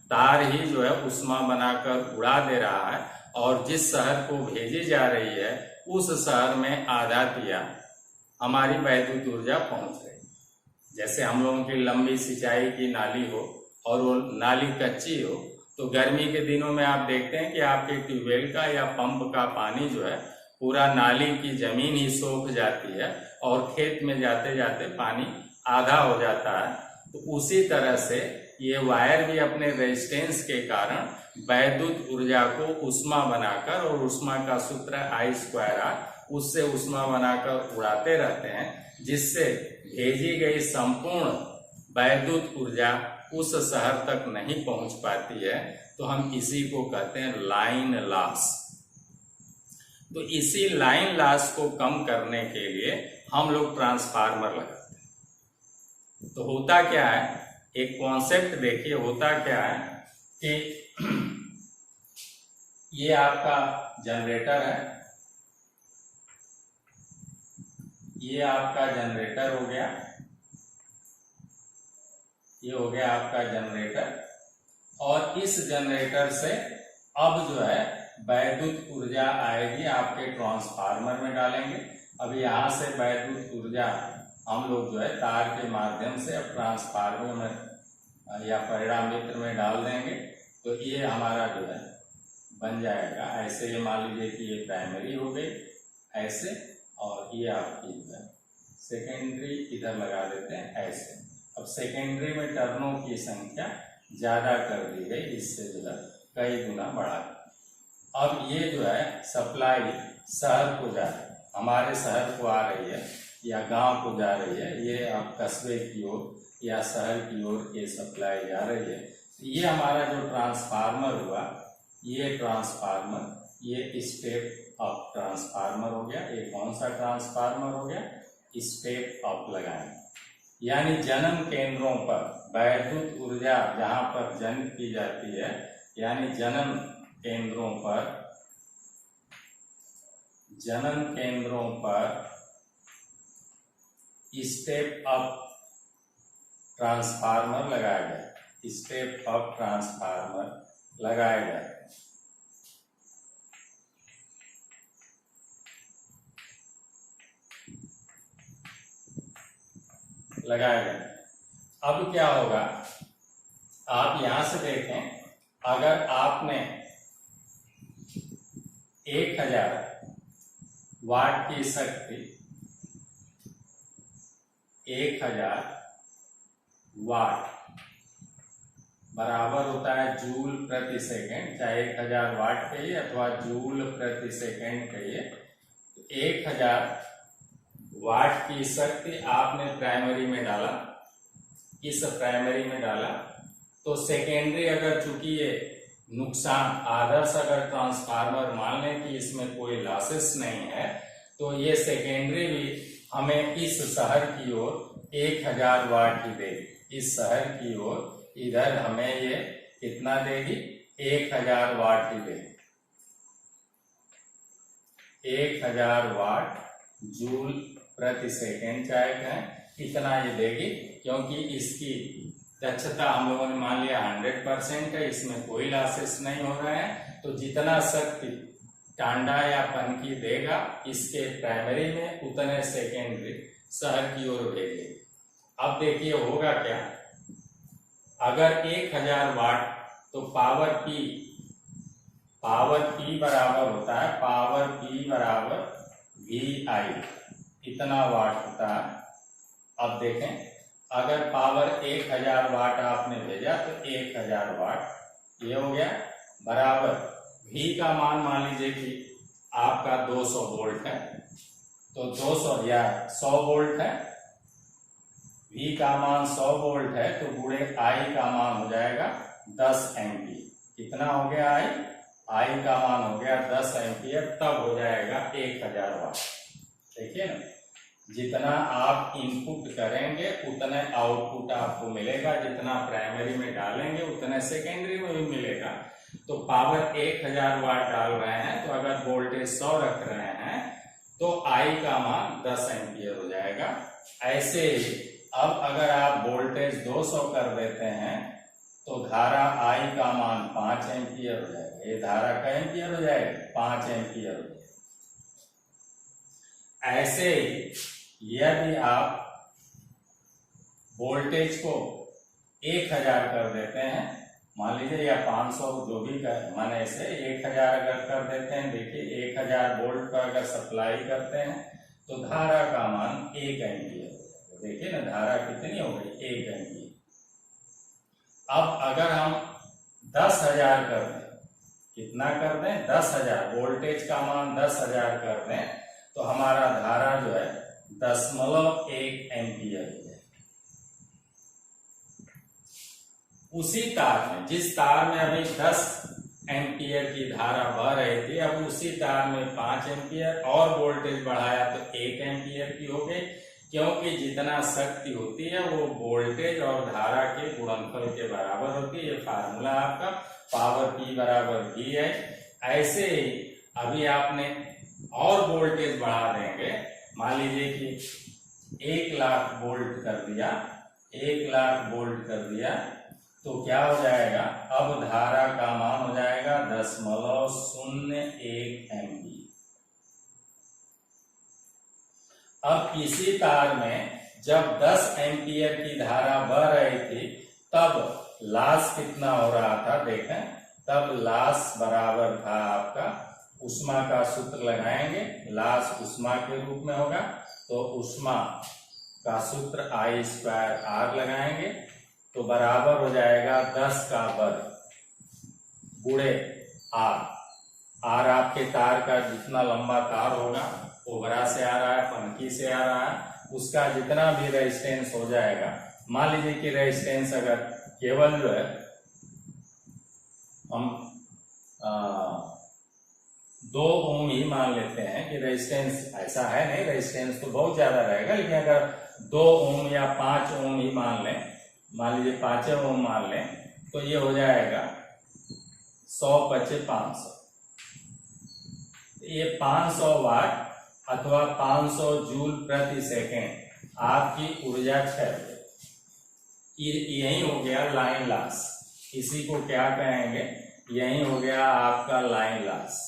तार ही जो है ऊष्मा बनाकर उड़ा दे रहा है और जिस शहर को भेजी जा रही है उस शहर में आधा तिया हमारी वैद्युत ऊर्जा पहुंच रही है। जैसे हम लोगों की लंबी सिंचाई की नाली हो और वो नाली कच्ची हो तो गर्मी के दिनों में आप देखते हैं कि आपके ट्यूबवेल का या पंप का पानी जो है पूरा नाली की जमीन ही सोख जाती है और खेत में जाते जाते पानी आधा हो जाता है। तो उसी तरह से ये वायर भी अपने रेजिस्टेंस के कारण वैद्युत ऊर्जा को ऊष्मा बनाकर, और ऊष्मा का सूत्र I स्क्वायर आर, उससे ऊष्मा बनाकर उड़ाते रहते हैं, जिससे भेजी गई संपूर्ण वैद्युत ऊर्जा उस शहर तक नहीं पहुंच पाती है। तो हम इसी को कहते हैं लाइन लॉस। तो इसी लाइन लॉस को कम करने के लिए हम लोग ट्रांसफार्मर लगाते हैं। तो होता क्या है, एक कॉन्सेप्ट देखिए, होता क्या है कि ये आपका जनरेटर है, ये आपका जनरेटर हो गया, ये हो गया आपका जनरेटर, और इस जनरेटर से अब जो है वैद्युत ऊर्जा आएगी आपके ट्रांसफार्मर में डालेंगे। अब यहाँ से वैद्युत ऊर्जा हम लोग जो है तार के माध्यम से अब ट्रांसफार्मर में या परिणामित्र में डाल देंगे। तो ये हमारा जो है बन जाएगा ऐसे। ये मान लीजिए कि ये प्राइमरी हो गई ऐसे, और ये आपकी जो है सेकेंडरी इधर लगा देते हैं ऐसे। अब सेकेंडरी में टर्नों की संख्या ज्यादा कर दी गई, इससे जो है कई गुना बढ़ा। अब ये जो है सप्लाई शहर को जा रही है, हमारे शहर को आ रही है या गांव को जा रही है, ये अब कस्बे की ओर या शहर की ओर ये सप्लाई जा रही है। ये हमारा जो ट्रांसफार्मर हुआ, ये ट्रांसफार्मर, ये स्टेप अप ट्रांसफार्मर हो गया। ये कौन सा ट्रांसफार्मर हो गया, स्टेप अप लगाएंगे, यानी जन्म केंद्रों पर वैद्युत ऊर्जा जहां पर जनित की जाती है, यानी जन्म केंद्रों पर स्टेप अप ट्रांसफार्मर लगाया गया, स्टेप अप ट्रांसफार्मर लगाया गया। अब क्या होगा, आप यहां से देखें, अगर आपने 1000 वाट की शक्ति, 1000 वाट बराबर होता है जूल प्रति सेकेंड, चाहे 1000 वाट कहिए अथवा जूल प्रति सेकेंड कहिए। 1000 वाट की शक्ति आपने प्राइमरी में डाला, इस प्राइमरी में डाला, तो सेकेंडरी अगर चूंकि ये नुकसान, आदर्श अगर ट्रांसफार्मर मान लें कि इसमें कोई लॉसेस नहीं है, तो ये सेकेंडरी भी हमें इस शहर की ओर 1000 वाट ही देगी। इस शहर की ओर इधर हमें ये कितना देगी, 1000 वाट ही देगी। 1000 वाट जूल प्रति सेकेंड चाहे कहें, इतना ये देगी, क्योंकि इसकी दक्षता हम लोगों ने मान लिया 100% है, इसमें कोई लॉसेस नहीं हो रहे हैं। तो जितना शक्ति टांडा या पनकी देगा इसके प्राइमरी में, उतने सेकेंडरी शहर की ओर भेजेगी। अब देखिए होगा क्या, अगर 1000 वाट, तो पावर P बराबर होता है, पावर P बराबर VI, इतना वाट होता है। अब देखें, अगर पावर 1000 वाट आपने भेजा तो 1000 वाट ये हो गया, बराबर V का मान लीजिए कि आपका 200 वोल्ट है, तो 200 या 100 वोल्ट है, V का मान 100 वोल्ट है, तो गुणे I का मान हो जाएगा 10 एम्पीयर। कितना हो गया I? आई का मान हो गया 10 एम्पियर, तब हो जाएगा 1000 वाट। देखिए ना, जितना आप इनपुट करेंगे उतना आउटपुट आपको मिलेगा, जितना प्राइमरी में डालेंगे उतना सेकेंडरी में भी मिलेगा। तो पावर 1000 वाट डाल रहे हैं, तो अगर वोल्टेज 100 रख रहे हैं तो आई का मान 10 एम्पियर हो जाएगा। ऐसे ही अब अगर आप वोल्टेज 200 कर देते हैं तो धारा आई का मान 5 एम्पियर हो जाएगा। ये धारा का एम्पियर हो जाएगा, 5 एम्पियर हो जाएगा। ऐसे ही यदि आप वोल्टेज को 1000 कर देते हैं, मान लीजिए, या 500 जो भी कर, माने ऐसे 1000 अगर कर देते हैं, देखिए 1000 वोल्ट का अगर सप्लाई करते हैं तो धारा का मान 1 एम्पियर हो जाएगा। देखिए ना, धारा कितनी हो गई, 1 एम्पियर। अब अगर हम 10,000 कर दें, कितना कर दें, 10,000, वोल्टेज का मान 10,000 कर दें, तो हमारा धारा जो है 0.1 एम्पियर हो जाएगा। उसी तार में, जिस तार में अभी 10 एम्पियर की धारा बह रही थी, अब उसी तार में 5 एम्पियर और वोल्टेज बढ़ाया तो 1 एम्पियर की हो गई, क्योंकि जितना शक्ति होती है वो वोल्टेज और धारा के गुणनफल के बराबर होती है। ये फार्मूला आपका, पावर P बराबर V है। ऐसे ही अभी आपने और वोल्टेज बढ़ा देंगे, मान लीजिए कि 1,00,000 वोल्ट कर दिया, 1,00,000 वोल्ट कर दिया, तो क्या हो जाएगा, अब धारा का मान हो जाएगा 0.01 एम्पियर। अब इसी तार में जब 10 एम्पियर की धारा बह रही थी, तब लॉस कितना हो रहा था, देखें, तब लॉस बराबर था आपका, ऊष्मा का सूत्र लगाएंगे, लॉस ऊष्मा के रूप में होगा, तो ऊष्मा का सूत्र I²R लगाएंगे, तो बराबर हो जाएगा 10 का वर्ग गुणे R। R आपके तार का जितना लंबा तार होगा, ओवरा से आ रहा है, फनकी से आ रहा है, उसका जितना भी रेजिस्टेंस हो जाएगा, मान लीजिए कि रेजिस्टेंस अगर केवल जो है हम 2 ओम ही मान लेते हैं कि रेजिस्टेंस, ऐसा है नहीं, रेजिस्टेंस तो बहुत ज्यादा रहेगा, लेकिन अगर 2 ओम या 5 ओम ही मान लें, मान लीजिए 5 ओम मान लें, तो ये हो जाएगा 100/500। ये 500 वाट अथवा 500 जूल प्रति सेकेंड आपकी ऊर्जा क्षय। यही हो गया लाइन लॉस, इसी को क्या कहेंगे, यही हो गया आपका लाइन लॉस।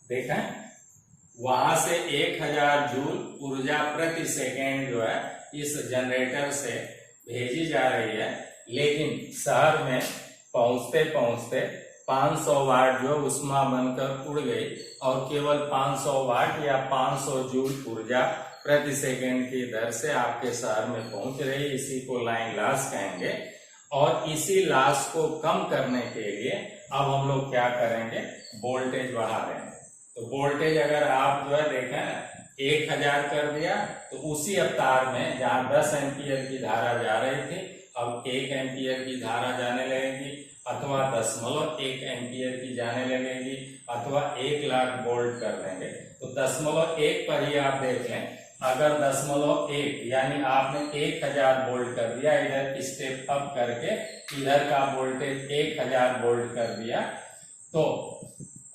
देखें, वहां से 1000 जूल ऊर्जा प्रति सेकेंड जो है इस जनरेटर से भेजी जा रही है, लेकिन शहर में पहुंचते पहुंचते 500 वाट जो ऊष्मा बनकर उड़ गई और केवल 500 वाट या 500 जूल ऊर्जा प्रति सेकेंड की दर से आपके शहर में पहुंच रही, इसी को लाइन लॉस कहेंगे। और इसी लॉस को कम करने के लिए अब हम लोग क्या करेंगे, वोल्टेज बढ़ा देंगे। तो वोल्टेज अगर आप जो है देखें 1000 कर दिया, तो उसी अवतार में जहां 10 एम्पियर की धारा जा रही थी, अब 1 एम्पियर की धारा जाने लगेगी, अथवा 0.1 एम्पियर की जाने लगेगी, अथवा 1,00,000 वोल्ट कर देंगे। तो 0.1 पर ही आप देख लें, अगर 0.1 यानी आपने 1000 वोल्ट कर दिया, इधर स्टेप अप करके इधर का वोल्टेज 1000 वोल्ट कर दिया, तो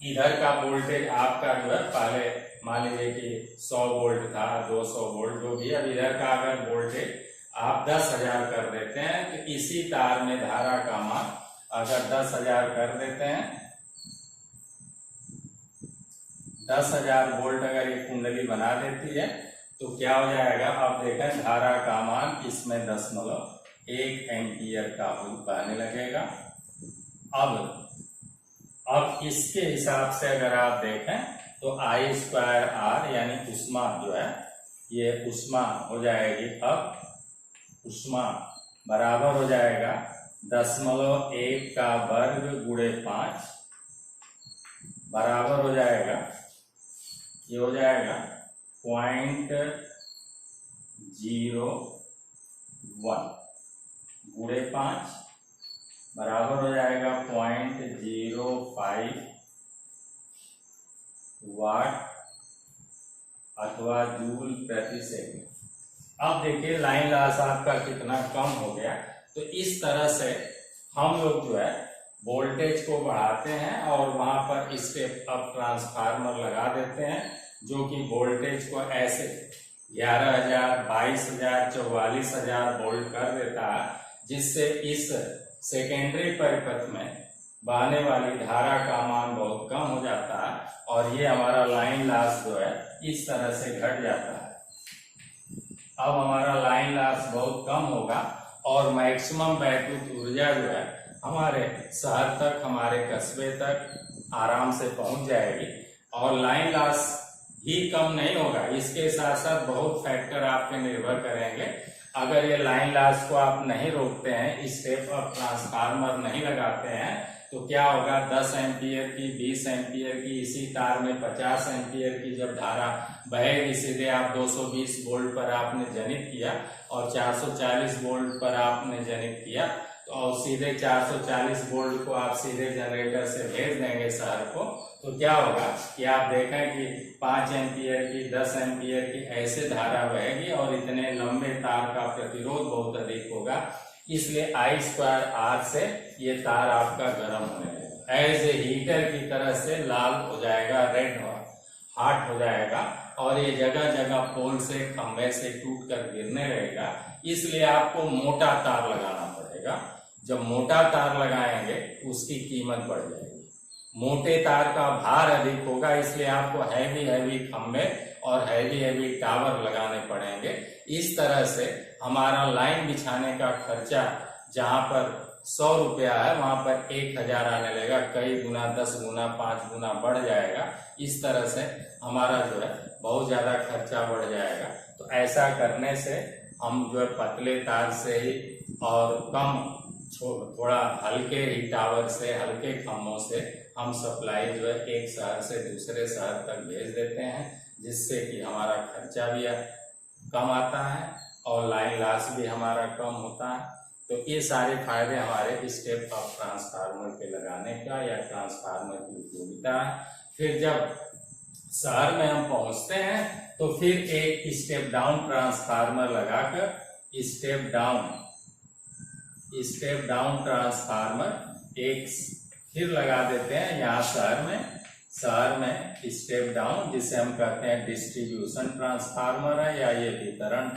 इधर का वोल्टेज आपका जो है, पहले मान लीजिए कि 100 वोल्ट था, 200 वोल्ट जो भी, अब इधर का अगर वोल्टेज आप 10,000 कर देते हैं, तो इसी तार में धारा का मान अगर 10,000 कर देते हैं, 10,000 वोल्ट अगर ये कुंडली बना देती है, तो क्या हो जाएगा, आप देखें धारा का मान इसमें 0.1 एम्पियर का बहने लगेगा। अब इसके हिसाब से अगर आप देखें तो I²R यानी ऊष्मा जो है, ये ऊष्मा हो जाएगी, अब ऊष्मा बराबर हो जाएगा 0.1 का वर्ग गुणे 5 बराबर हो जाएगा, ये हो जाएगा 0.01 गुणे 5 बराबर हो जाएगा 0.05 वाट अथवा जूल प्रति सेकंड। अब देखिए लाइन लॉस आपका कितना कम हो गया। तो इस तरह से हम लोग जो है वोल्टेज को बढ़ाते हैं और वहां पर स्टेप अप ट्रांसफार्मर लगा देते हैं, जो कि वोल्टेज को ऐसे 11,000, 22,000, 44,000 वोल्ट कर देता है, जिससे इस सेकेंडरी परिपथ में बहने वाली धारा का मान बहुत कम हो जाता है और ये हमारा लाइन लॉस जो है इस तरह से घट जाता है। अब हमारा लाइन लॉस बहुत कम होगा और मैक्सिमम वैद्युत ऊर्जा जो है हमारे शहर तक, हमारे कस्बे तक आराम से पहुंच जाएगी। और लाइन लॉस ही कम नहीं होगा, इसके साथ साथ बहुत फैक्टर आप पे निर्भर करेंगे। अगर ये लाइन लॉस को आप नहीं रोकते हैं, स्टेप अप ट्रांसफार्मर नहीं लगाते हैं, तो क्या होगा, 10 एम्पियर की, 20 एम्पियर की, इसी तार में 50 एम्पियर की जब धारा बहेगी, सीधे आप 220 वोल्ट पर आपने जनित किया और 440 वोल्ट पर आपने जनित किया, तो और सीधे 440 वोल्ट को आप सीधे जनरेटर से भेज देंगे शहर को, तो क्या होगा कि आप देखें कि 5 एम्पियर की, 10 एम्पियर की ऐसे धारा बहेगी और इतने लंबे तार का प्रतिरोध बहुत अधिक होगा। इसलिए I2R से ये तार आपका गर्म होने लगेगा, एज ए हीटर की तरह से लाल हो जाएगा, रेड हॉट हो जाएगा और ये जगह जगह पोल से, खंभे से टूट कर गिरने लगेगा। इसलिए आपको मोटा तार लगाना पड़ेगा। जब मोटा तार लगाएंगे उसकी कीमत बढ़ जाएगी। मोटे तार का भार अधिक होगा, इसलिए आपको हैवी खंभे और हैवी टावर लगाने पड़ेंगे। इस तरह से हमारा लाइन बिछाने का खर्चा जहां पर 100 रुपया है वहां पर 1,000 आने लगेगा, कई गुना, 10 गुना, 5 गुना बढ़ जाएगा। इस तरह से हमारा जो है बहुत ज्यादा खर्चा बढ़ जाएगा। तो ऐसा करने से हम जो है पतले तार से ही और कम थोड़ा हल्के ही टावर से, हल्के खंभों से हम सप्लाई जो है एक शहर से दूसरे शहर तक भेज देते हैं, जिससे कि हमारा खर्चा भी कम आता है और लाइन लॉस भी हमारा कम होता है। तो ये सारे फायदे हमारे स्टेप अप ट्रांसफार्मर के लगाने का या ट्रांसफार्मर की उपयोगिता है। फिर जब शहर में हम पहुंचते हैं तो फिर एक स्टेप डाउन ट्रांसफार्मर लगाकर स्टेप डाउन ट्रांसफार्मर एक फिर लगा देते हैं यहाँ शहर में स्टेप डाउन, जिसे हम कहते हैं डिस्ट्रीब्यूशन ट्रांसफार्मर है या ये वितरण,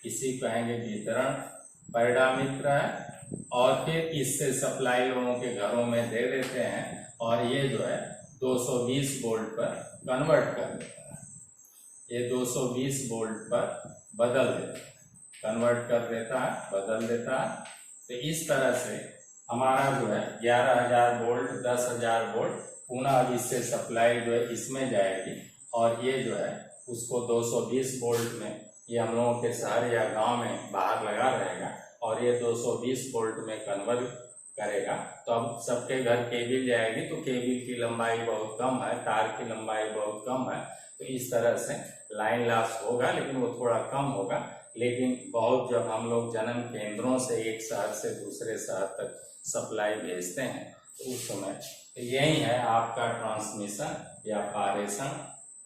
इसी कहेंगे वितरण पैरामीटर है। और फिर इससे सप्लाई लोगों के घरों में दे देते हैं और ये जो है 220 वोल्ट पर कन्वर्ट कर देता है। ये 220 वोल्ट पर बदल देता है, कन्वर्ट कर देता है, बदल देता है। तो इस तरह से हमारा जो है 11,000 वोल्ट, 10,000 वोल्ट पुनः इससे सप्लाई जो है इसमें जाएगी और ये जो है उसको 220 वोल्ट में ये हम लोगों के शहर या गांव में बाहर लगा रहेगा और ये 220 वोल्ट में कन्वर्ट करेगा। तो अब सबके घर केबिल जाएगी, तो केबिल की लंबाई बहुत कम है, तार की लंबाई बहुत कम है, तो इस तरह से लाइन लॉस होगा, लेकिन वो थोड़ा कम होगा। लेकिन बहुत जब हम लोग जन्म केंद्रों से एक शहर से दूसरे शहर तक सप्लाई भेजते हैं तो उस समय यही है आपका ट्रांसमिशन या पारेषण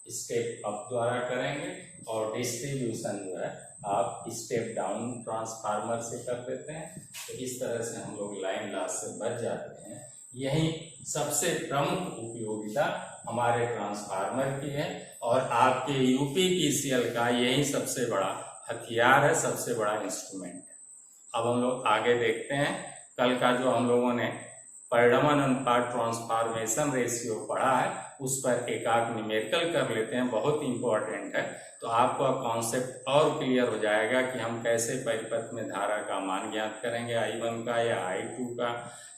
स्टेप अप द्वारा करेंगे और डिस्ट्रीब्यूशन जो है आप स्टेप डाउन ट्रांसफार्मर से कर देते हैं। तो इस तरह से हम लोग लाइन लॉस से बच जाते हैं। यही सबसे प्रमुख उपयोगिता हमारे ट्रांसफार्मर की है और आपके यूपीपीसीएल का यही सबसे बड़ा हथियार है, सबसे बड़ा इंस्ट्रूमेंट है। अब हम लोग आगे देखते हैं। कल का जो हम लोगों ने परिणमन अनुपात ट्रांसफॉर्मेशन रेशियो पढ़ा है उस पर एक आध न्यूमेरिकल कर लेते हैं, बहुत इंपॉर्टेंट है। तो आपको कॉन्सेप्ट और क्लियर हो जाएगा कि हम कैसे परिपथ में धारा का मान ज्ञात करेंगे, I1 का या I2 का,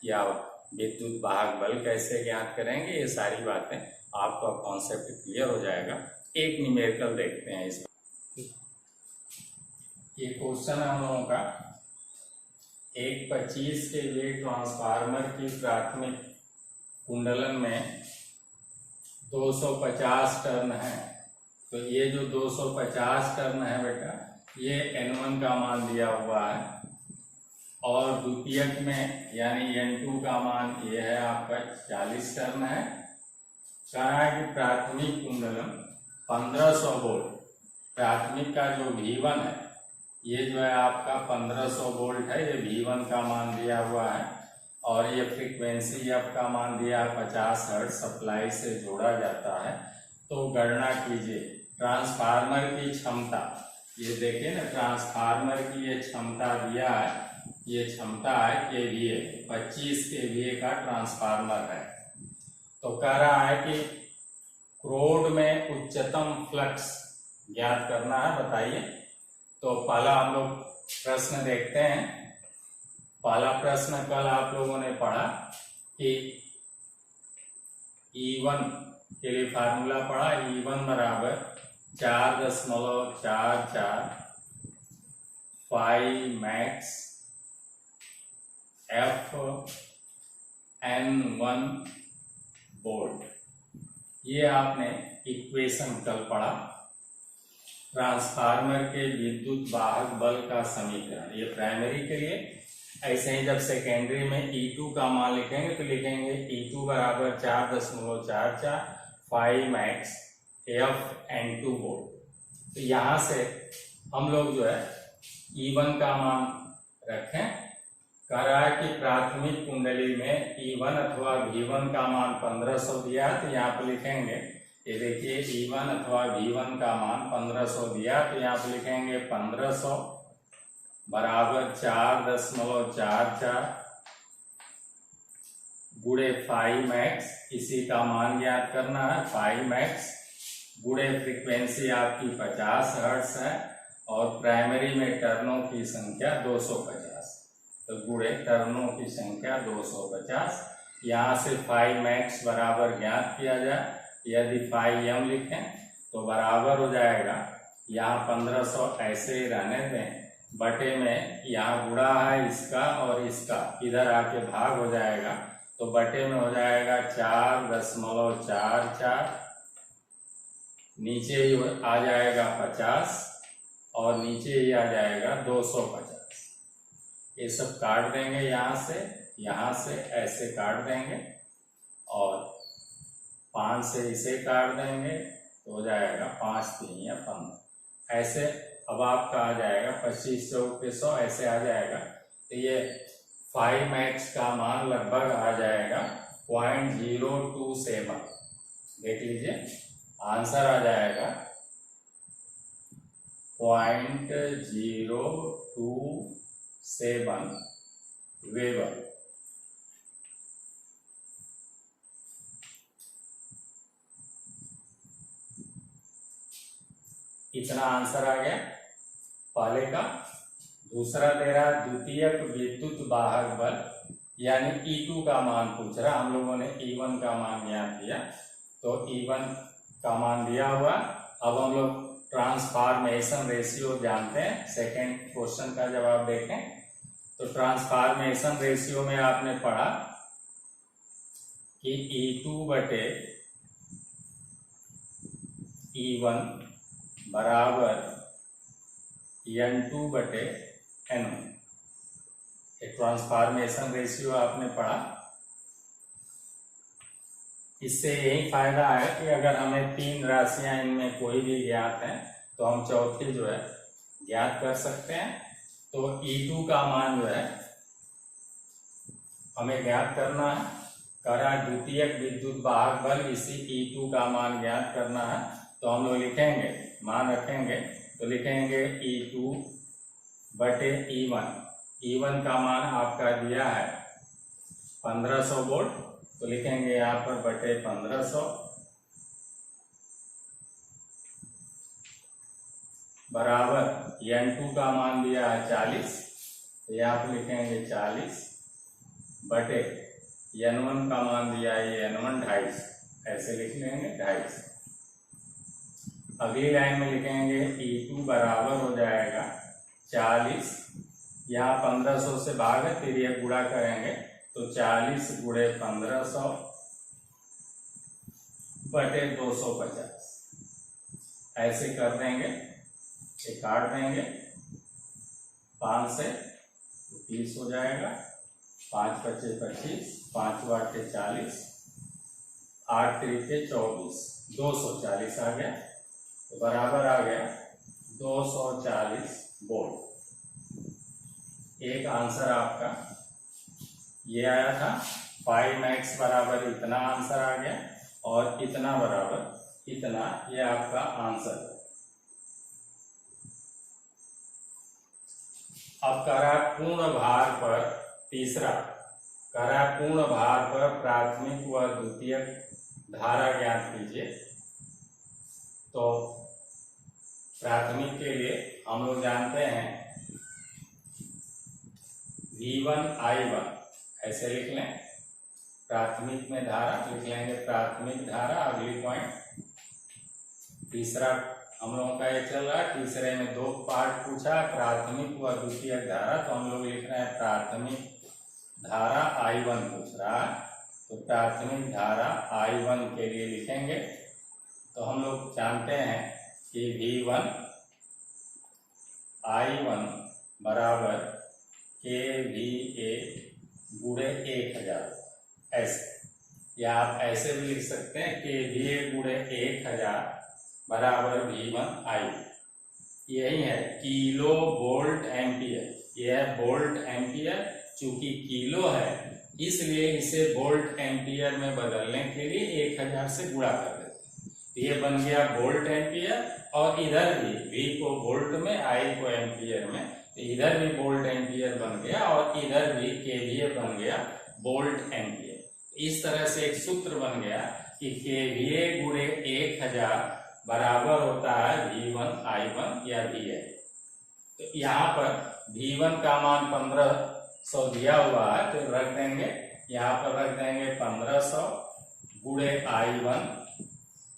या विद्युत वाहक बल कैसे ज्ञात करेंगे। ये सारी बातें आपका कॉन्सेप्ट क्लियर हो जाएगा। एक न्यूमेरिकल देखते हैं इसमें। ये क्वेश्चन है हम लोगों का, एक 25 kVA ट्रांसफार्मर की प्राथमिक कुंडलन में 250 टर्न है। तो ये जो 250 टर्न है बेटा, ये N1 का मान दिया हुआ है और द्वितीयक में यानी N2 का मान ये है आपका 40 टर्न है। कहा है कि प्राथमिक कुंडलम 1500 वोल्ट, प्राथमिक का जो V1 है ये जो है आपका 1500 वोल्ट है, ये V1 का मान दिया हुआ है और ये फ्रीक्वेंसी F का मान दिया 50 हर्ट्ज सप्लाई से जोड़ा जाता है। तो गणना कीजिए ट्रांसफार्मर की क्षमता, ये देखिए ना ट्रांसफार्मर की ये क्षमता दिया है, ये क्षमता है KVA, 25 KVA का ट्रांसफार्मर है। तो कह रहा है कि क्रोड में उच्चतम फ्लक्स ज्ञात करना है, बताइए। तो पहला हम लोग प्रश्न देखते हैं। पहला प्रश्न कल आप लोगों ने पढ़ा कि E1 के लिए फार्मूला पढ़ा, E1 बराबर 4.44 फाइव मैक्स FN1 वोल्ट। ये आपने इक्वेशन कल पढ़ा। ट्रांसफार्मर के विद्युत वाहक बल का समीकरण, ये प्राइमरी के लिए। ऐसे ही जब सेकेंडरी में E2 का मान लिखेंगे तो लिखेंगे E2 बराबर 4.44 फाइव मैक्स FN2 वोल्ट। तो यहां से हम लोग जो है E1 का मान रखें। कह रहा है कि प्राथमिक कुंडली में E1 अथवा V1 का मान 1500 दिया है, तो यहाँ पर लिखेंगे, ये देखिए E1 अथवा V1 का मान 1500 दिया, तो यहाँ पर लिखेंगे 1500 बराबर 4.44 गुणे 5 मैक्स, इसी का मान ज्ञात करना है। 5 मैक्स गुणे फ्रीक्वेंसी आपकी 50 हर्ट्ज है और प्राइमरी में टर्नों की संख्या 250, तो गुणे टर्नों की संख्या 250। यहाँ से 5 मैक्स बराबर ज्ञात किया जाए, यदि 5m लिखें तो बराबर हो जाएगा, यहाँ 1500 ऐसे ही रहने दें, बटे में यहाँ गुणा है इसका और इसका, इधर आके भाग हो जाएगा, तो बटे में हो जाएगा 4.44, नीचे ही आ जाएगा 50 और नीचे ही आ जाएगा 250। ये सब काट देंगे, यहाँ से ऐसे काट देंगे और 5 से इसे काट देंगे तो हो जाएगा 5 3 या 15, ऐसे अब आपका आ जाएगा 25 के 100 ऐसे आ जाएगा। तो ये 5 मैक्स का मान लगभग आ जाएगा 0.027, देख लीजिए आंसर आ जाएगा 0.027 वेबर। इतना आंसर आ गया पहले का। दूसरा दे रहा द्वितीयक विद्युत वाहक बल, यानी E2 का मान पूछ रहा। हम लोगों ने E1 का मान ज्ञात किया, तो E1 का मान दिया हुआ। अब हम लोग ट्रांसफॉर्मेशन रेशियो जानते हैं। सेकंड क्वेश्चन का जवाब देखें तो ट्रांसफॉर्मेशन रेशियो में आपने पढ़ा कि E2 बटे E1 बराबर N2 बटे N1। ट्रांसफॉर्मेशन रेशियो आपने पढ़ा। इससे यही फायदा है कि अगर हमें 3 राशियां इनमें कोई भी ज्ञात है तो हम चौथी जो है ज्ञात कर सकते हैं। तो E2 का मान जो है हमें ज्ञात करना है। करा द्वितीयक विद्युत वाहक बल, इसी E2 का मान ज्ञात करना है। तो हम लोग लिखेंगे, मान रखेंगे तो लिखेंगे E2 बटे E1। E1 का मान आपका दिया है 1500 वोल्ट, तो लिखेंगे यहाँ पर बटे 1500 बराबर N2 का मान दिया है 40, तो यहाँ पर लिखेंगे 40 बटे N1 का मान दिया है N1 250, ऐसे लिख लेंगे 250। अगली लाइन में लिखेंगे E2 बराबर हो जाएगा 40, यहाँ 1500 से भाग है, फिर ये गुणा करेंगे तो 40 गुणे 1500 बटे 250, ऐसे कर देंगे, ये काट देंगे, 5 से तो 30 हो जाएगा, 5 पचे 25, 5 8 40, 8 3 24, 240 आ गया। तो बराबर आ गया 240 वोल्ट। एक आंसर आपका ये आया था, पाई मैक्स बराबर इतना आंसर आ गया और इतना बराबर इतना, ये आपका आंसर है। अब करा पूर्ण भार पर तीसरा, करा पूर्ण भार पर प्राथमिक व द्वितीयक धारा ज्ञात कीजिए। तो प्राथमिक के लिए हम लोग जानते हैं V1 I1 ऐसे लिख लें, प्राथमिक में धारा लिख लेंगे, प्राथमिक धारा। अगली पॉइंट तीसरा हम लोगों का ये चल रहा है, तीसरे में 2 पार्ट पूछा, प्राथमिक व द्वितीयक धारा। तो हम लोग लिख रहे हैं प्राथमिक धारा I1 पूछ रहा है, तो प्राथमिक धारा I1 के लिए लिखेंगे। तो हम लोग जानते हैं कि V1 I1 बराबर KVA गुणे 1000, ऐसे, या आप ऐसे भी लिख सकते हैं KVA गुणे 1000 बराबर V1 I। यही है किलो वोल्ट एम्पियर, यह है वोल्ट एम्पियर। चूंकि किलो है इसलिए इसे वोल्ट एम्पियर में बदलने के लिए 1000 से गुणा कर देते हैं। ये बन गया वोल्ट एम्पियर, और इधर भी V को वोल्ट में, I को एम्पियर में, तो इधर भी वोल्ट एम्पियर बन गया और इधर भी KVA बन गया वोल्ट एम्पियर। इस तरह से एक सूत्र बन गया कि KVA गुणे 1000 बराबर होता है V1 I1 या VI। तो यहाँ पर V1 का मान 1500 दिया हुआ है, तो रख देंगे, यहाँ पर रख देंगे 1500 गुणे I1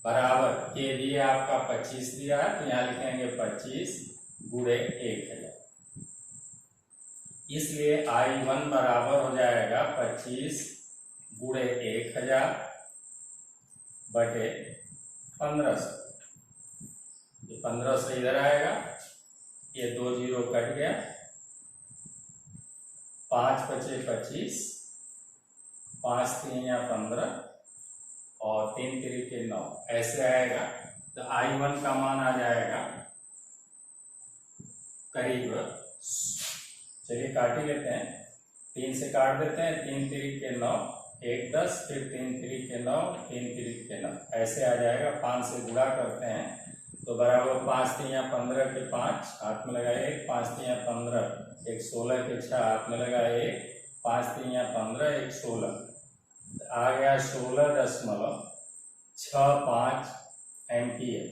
बराबर KVA आपका 25 दिया है, तो यहाँ लिखेंगे 25 गुणे 1000। इसलिए I1 बराबर हो जाएगा 25 गुणे 1000 बटे 1500। ये 1500 इधर आएगा, ये 2 0 कट गया, 5 पचे 25, 5 3 15 और 3 3 9, ऐसे आएगा। तो I1 का मान आ जाएगा करीब, चलिए काट ही लेते हैं, 3 से काट देते हैं, 3 3 9, 1 10, फिर 3 3 9, 3 3 9, ऐसे आ जाएगा। 5 से गुणा करते हैं तो बराबर 5 3 15 के 5 हाथ में लगा 1, 5 3 15, 1 16 के 6 हाथ में लगा 1, 5 3 15, 1 16, आ गया 16.65 एम्पियर।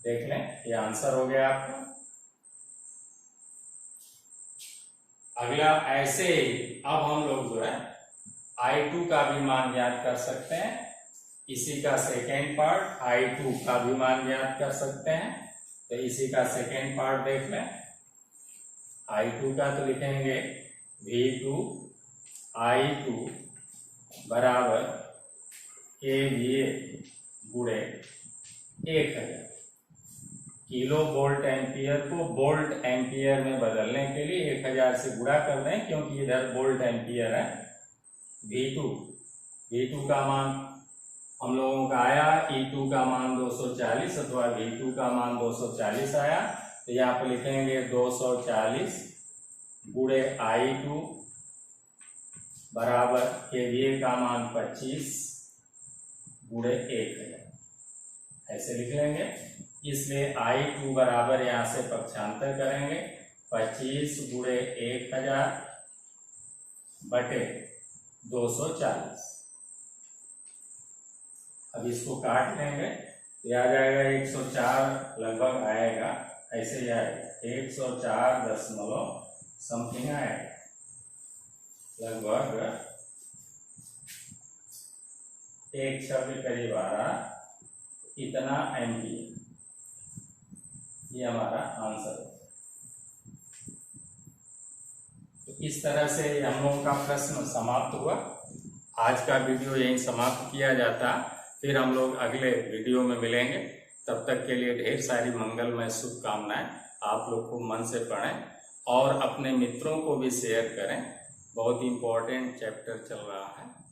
देख लें, ये आंसर हो गया आपका। अगला ऐसे ही अब हम लोग जो है I2 का भी मान ज्ञात कर सकते हैं। इसी का सेकेंड पार्ट I2 का भी मान ज्ञात कर सकते हैं। तो इसी का सेकेंड पार्ट देख लें। I2 का तो लिखेंगे V2 I2 बराबर KVA गुणे 1000। किलो वोल्ट एम्पियर को वोल्ट एम्पियर में बदलने के लिए 1000 से गुणा कर दें, क्योंकि इधर वोल्ट एम्पियर है। V2 का मान हम लोगों का आया, E2 का मान 240 अथवा V2 का मान 240 आया। तो यहाँ पर लिखेंगे 240 गुणे I2 बराबर KVA का मान 25 गुणे 1000, ऐसे लिख लेंगे। इसलिए I2 बराबर यहाँ से पक्षांतर करेंगे 25 गुणे 1000 बटे 240। अब इसको काट लेंगे तो आ जाएगा 104 लगभग आएगा, ऐसे ही आएगा 104 दशमलव समथिंग आएगा, लगभग 1 के करीब आ रहा, इतना एम्पियर। ये हमारा आंसर है। तो इस तरह से हम लोगों का प्रश्न समाप्त हुआ। आज का वीडियो यहीं समाप्त किया जाता, फिर हम लोग अगले वीडियो में मिलेंगे। तब तक के लिए ढेर सारी मंगलमय शुभकामनाएं। आप लोग को मन से पढ़ें और अपने मित्रों को भी शेयर करें। बहुत इम्पोर्टेंट चैप्टर चल रहा है।